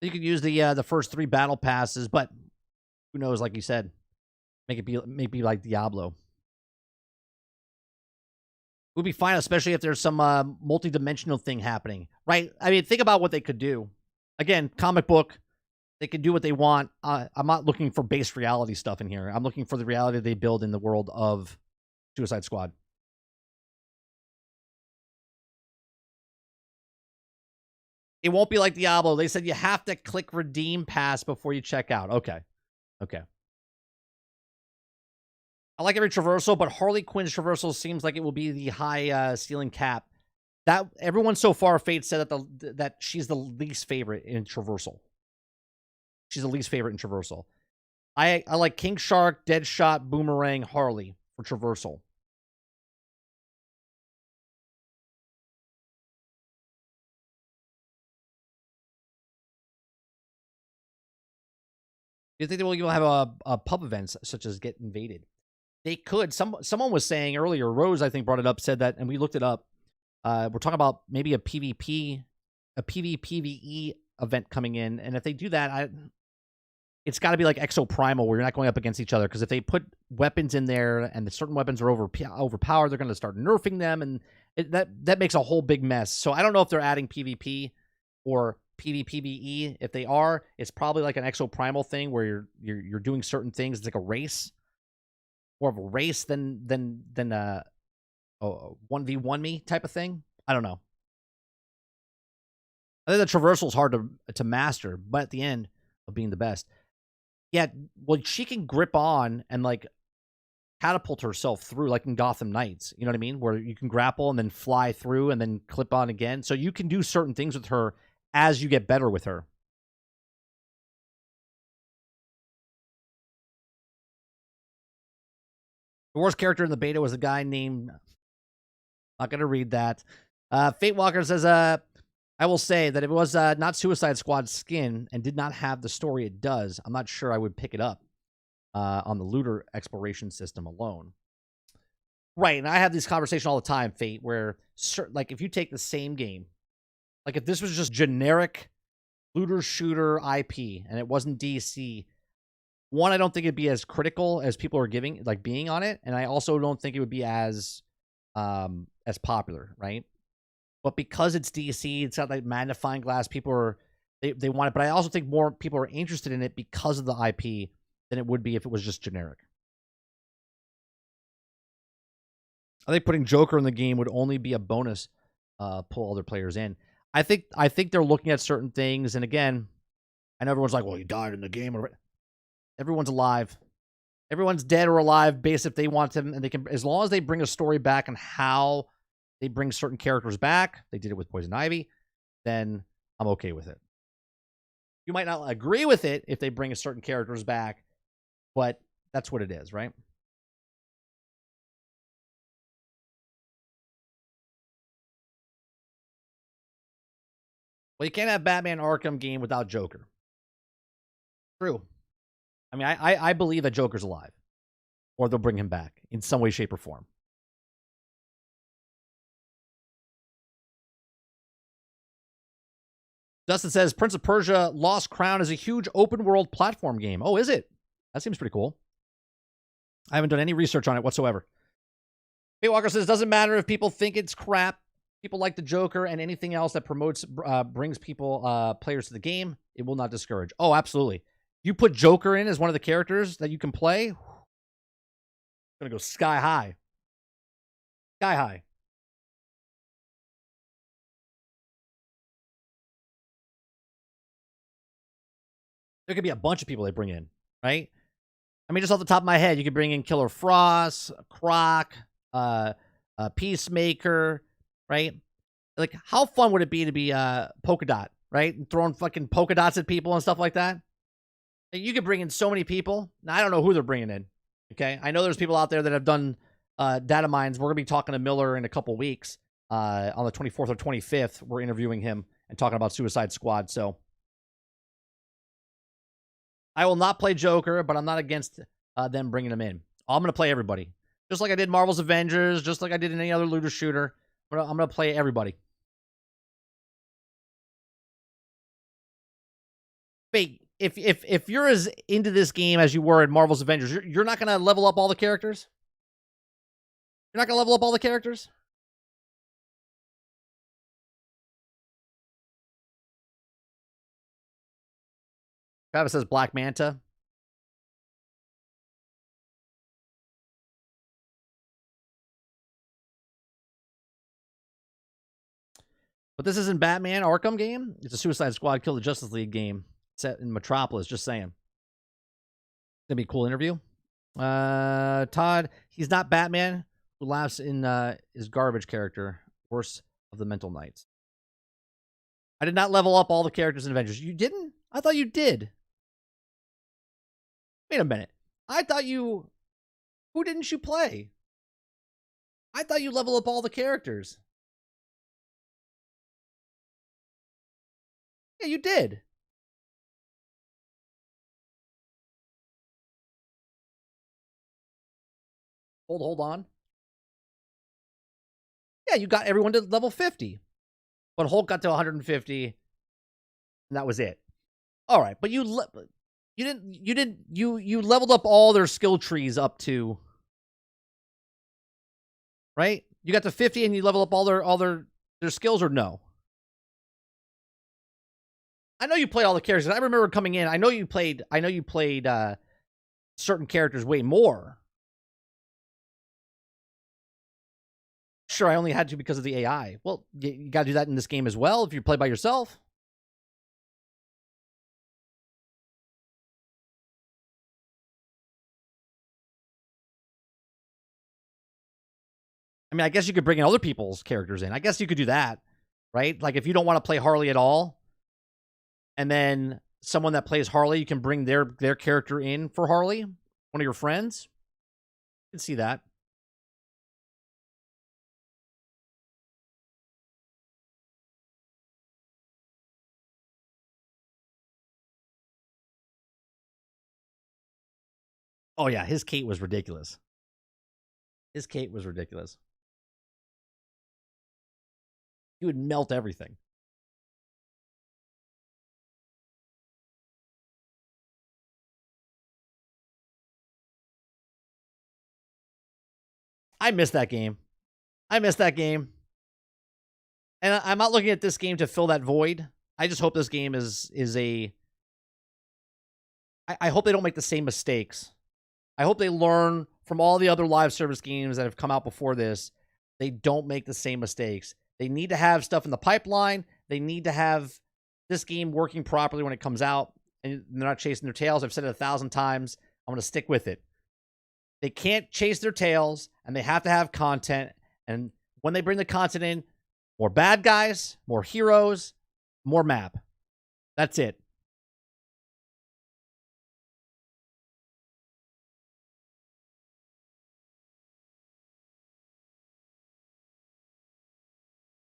You could use the first 3 battle passes, but who knows? Like you said, make it be like Diablo. Would be fine, especially if there's some multi-dimensional thing happening, right? I mean, think about what they could do. Again, comic book, they can do what they want. I'm not looking for base reality stuff in here. I'm looking for the reality they build in the world of Suicide Squad. It won't be like Diablo. They said you have to click redeem pass before you check out. Okay. I like every traversal, but Harley Quinn's traversal seems like it will be the high ceiling cap. That everyone so far, Fate said that she's the least favorite in traversal. She's the least favorite in traversal. I like King Shark, Deadshot, Boomerang, Harley for traversal. Do you think they will even have a pub events such as Get Invaded? They could. Someone was saying earlier, Rose, I think, brought it up, said that, and we looked it up. We're talking about maybe a PvP, a PvPvE event coming in, and if they do that, it's got to be like Exo Primal, where you're not going up against each other. Because if they put weapons in there and the certain weapons are overpowered, they're going to start nerfing them, and that makes a whole big mess. So I don't know if they're adding PvP or PvPvE. If they are, it's probably like an Exo Primal thing where you're doing certain things. It's like a race, more of a race than 1v1 me type of thing. I don't know. I think the traversal is hard to master, but at the end of being the best. Yeah, well, she can grip on and like catapult herself through, like in Gotham Knights. You know what I mean? Where you can grapple and then fly through and then clip on again. So you can do certain things with her as you get better with her. The worst character in the beta was a guy named... Not going to read that. Fate Walker says, I will say that if it was not Suicide Squad skin and did not have the story it does, I'm not sure I would pick it up on the looter exploration system alone. Right, and I have this conversation all the time, Fate, where like if you take the same game, like if this was just generic looter shooter IP and it wasn't DC, one, I don't think it'd be as critical as people are being on it, and I also don't think it would be as popular, right? But because it's DC, it's got like magnifying glass. People are they want it, but I also think more people are interested in it because of the IP than it would be if it was just generic. I think putting Joker in the game would only be a bonus, pull other players in. I think they're looking at certain things, and again, I know everyone's like, "Well, he died in the game." Everyone's alive. Everyone's dead or alive, based if they want them, and they can, as long as they bring a story back on how they bring certain characters back. They did it with Poison Ivy. Then I'm okay with it. You might not agree with it if they bring a certain characters back, but that's what it is, right? Well, you can't have Batman Arkham game without Joker. True. I mean, I believe that Joker's alive. Or they'll bring him back in some way, shape, or form. Dustin says, Prince of Persia Lost Crown is a huge open-world platform game. Oh, is it? That seems pretty cool. I haven't done any research on it whatsoever. Hey Walker says, doesn't matter if people think it's crap. People like the Joker and anything else that promotes, brings people, players to the game. It will not discourage. Oh, absolutely. You put Joker in as one of the characters that you can play. It's going to go sky high. Sky high. There could be a bunch of people they bring in, right? I mean, just off the top of my head, you could bring in Killer Frost, Croc, Peacemaker, right? Like, how fun would it be to be Polka Dot, right? And throwing fucking polka dots at people and stuff like that. You could bring in so many people. Now, I don't know who they're bringing in. Okay, I know there's people out there that have done data mines. We're gonna be talking to Miller in a couple weeks. On the 24th or 25th, we're interviewing him and talking about Suicide Squad. So I will not play Joker, but I'm not against them bringing him in. I'm gonna play everybody, just like I did Marvel's Avengers, just like I did in any other looter shooter. I'm gonna play everybody. Wait, if you're as into this game as you were in Marvel's Avengers, you're not gonna level up all the characters? You're not gonna level up all the characters? Travis says Black Manta. But this isn't Batman Arkham game. It's a Suicide Squad Kill the Justice League game set in Metropolis. Just saying. It's gonna be a cool interview. Todd, he's not Batman who laughs in his garbage character. Worst of the Mental Knights. I did not level up all the characters in Avengers. You didn't? I thought you did. Wait a minute. I thought you... Who didn't you play? I thought you level up all the characters. Yeah, you did. Hold on. Yeah, you got everyone to level 50. But Hulk got to 150, and that was it. All right, but you leveled up all their skill trees up to, right? You got to 50 and you level up all their skills, or no? I know you played all the characters. I remember coming in. I know you played certain characters way more. Sure, I only had to because of the AI. Well, you got to do that in this game as well if you play by yourself. I mean, I guess you could bring in other people's characters in. I guess you could do that, right? Like if you don't want to play Harley at all, and then someone that plays Harley, you can bring their character in for Harley, one of your friends. You can see that. Oh yeah, his Kate was ridiculous. His Kate was ridiculous. He would melt everything. I missed that game. I missed that game. And I'm not looking at this game to fill that void. I just hope this game is a... I hope they don't make the same mistakes. I hope they learn from all the other live service games that have come out before this. They don't make the same mistakes. They need to have stuff in the pipeline. They need to have this game working properly when it comes out. And they're not chasing their tails. I've said it 1,000 times. I'm going to stick with it. They can't chase their tails, and they have to have content. And when they bring the content in, more bad guys, more heroes, more map. That's it.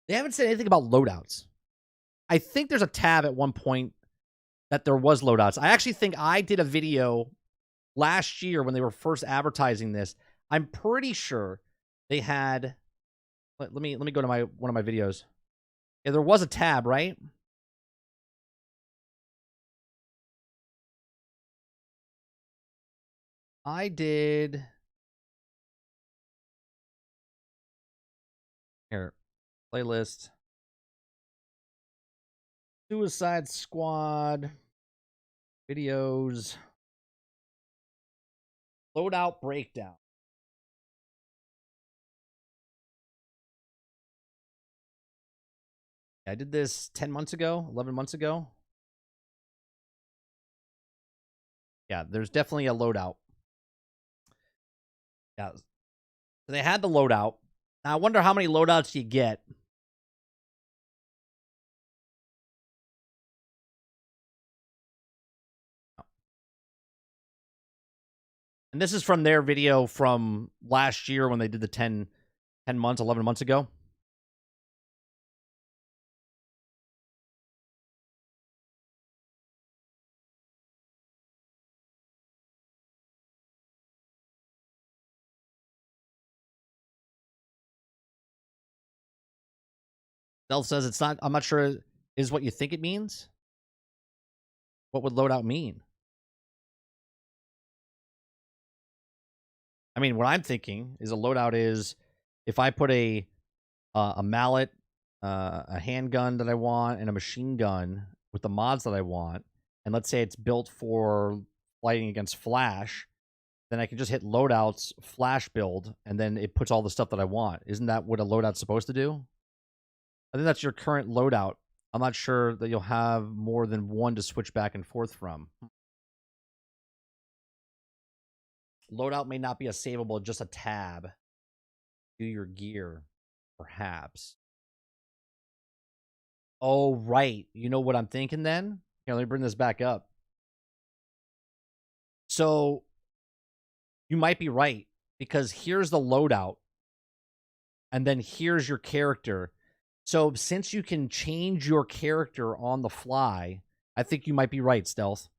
They haven't said anything about loadouts. I think there's a tab at one point that there was loadouts. I actually think I did a video last year when they were first advertising this. I'm pretty sure they had. Let me go to one of my videos. Yeah, there was a tab, right? I did. Here, playlist. Suicide Squad videos. Loadout breakdown. I did this 10 months ago, 11 months ago. Yeah, there's definitely a loadout. Yeah. So they had the loadout. Now I wonder how many loadouts you get. And this is from their video from last year when they did the 10 months, 11 months ago. Stealth says it's not, I'm not sure is what you think it means. What would loadout mean? I mean, what I'm thinking is a loadout is if I put a mallet, a handgun that I want, and a machine gun with the mods that I want, and let's say it's built for fighting against Flash, then I can just hit loadouts, Flash build, and then it puts all the stuff that I want. Isn't that what a loadout's supposed to do? I think that's your current loadout. I'm not sure that you'll have more than one to switch back and forth from. Loadout may not be a savable, just a tab. Do your gear, perhaps. Oh, right. You know what I'm thinking then? Here, let me bring this back up. So, you might be right, because here's the loadout, and then here's your character. So, since you can change your character on the fly, I think you might be right, Stealth.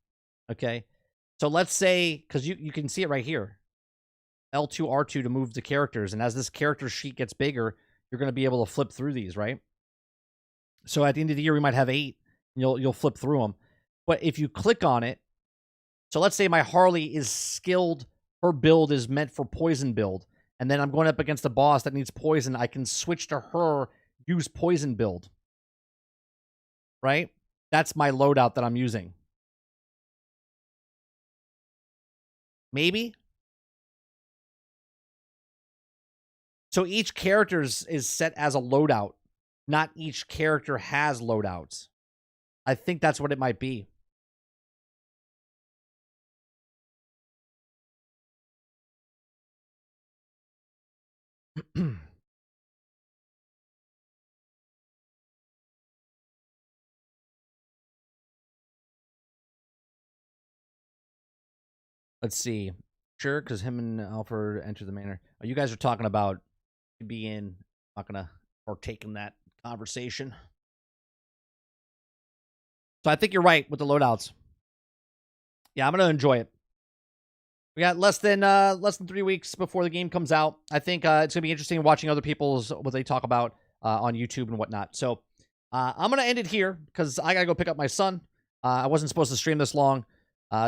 Okay? So, let's say, because you can see it right here. L2, R2 to move the characters, and as this character sheet gets bigger, you're going to be able to flip through these, right? So, at the end of the year, we might have 8, and you'll flip through them. But if you click on it, so let's say my Harley is skilled, her build is meant for poison build, and then I'm going up against a boss that needs poison, I can switch to her, use poison build. Right? That's my loadout that I'm using. Maybe? So each character is set as a loadout. Not each character has loadouts. I think that's what it might be. Let's see. Sure, because him and Alfred enter the manor. Oh, you guys are talking about being not gonna partake in that conversation. So I think you're right with the loadouts. Yeah, I'm gonna enjoy it. We got less than 3 weeks before the game comes out. I think it's gonna be interesting watching other people's what they talk about on YouTube and whatnot. So I'm gonna end it here because I gotta go pick up my son. I wasn't supposed to stream this long.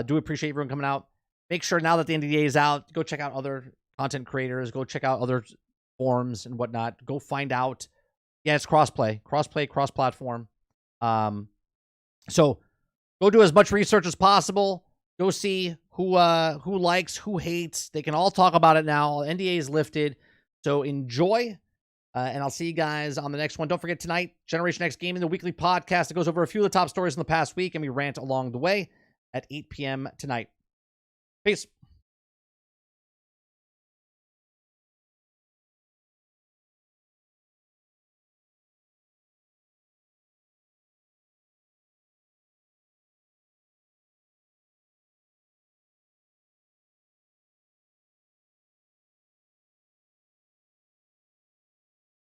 Do appreciate everyone coming out. Make sure now that the NDA is out, go check out other content creators. Go check out other forums and whatnot. Go find out. Yeah, it's crossplay, cross-platform. So go do as much research as possible. Go see who likes, who hates. They can all talk about it now. NDA is lifted. So enjoy, and I'll see you guys on the next one. Don't forget tonight, Generation X Gaming, the weekly podcast that goes over a few of the top stories in the past week, and we rant along the way at 8 p.m. tonight. Peace.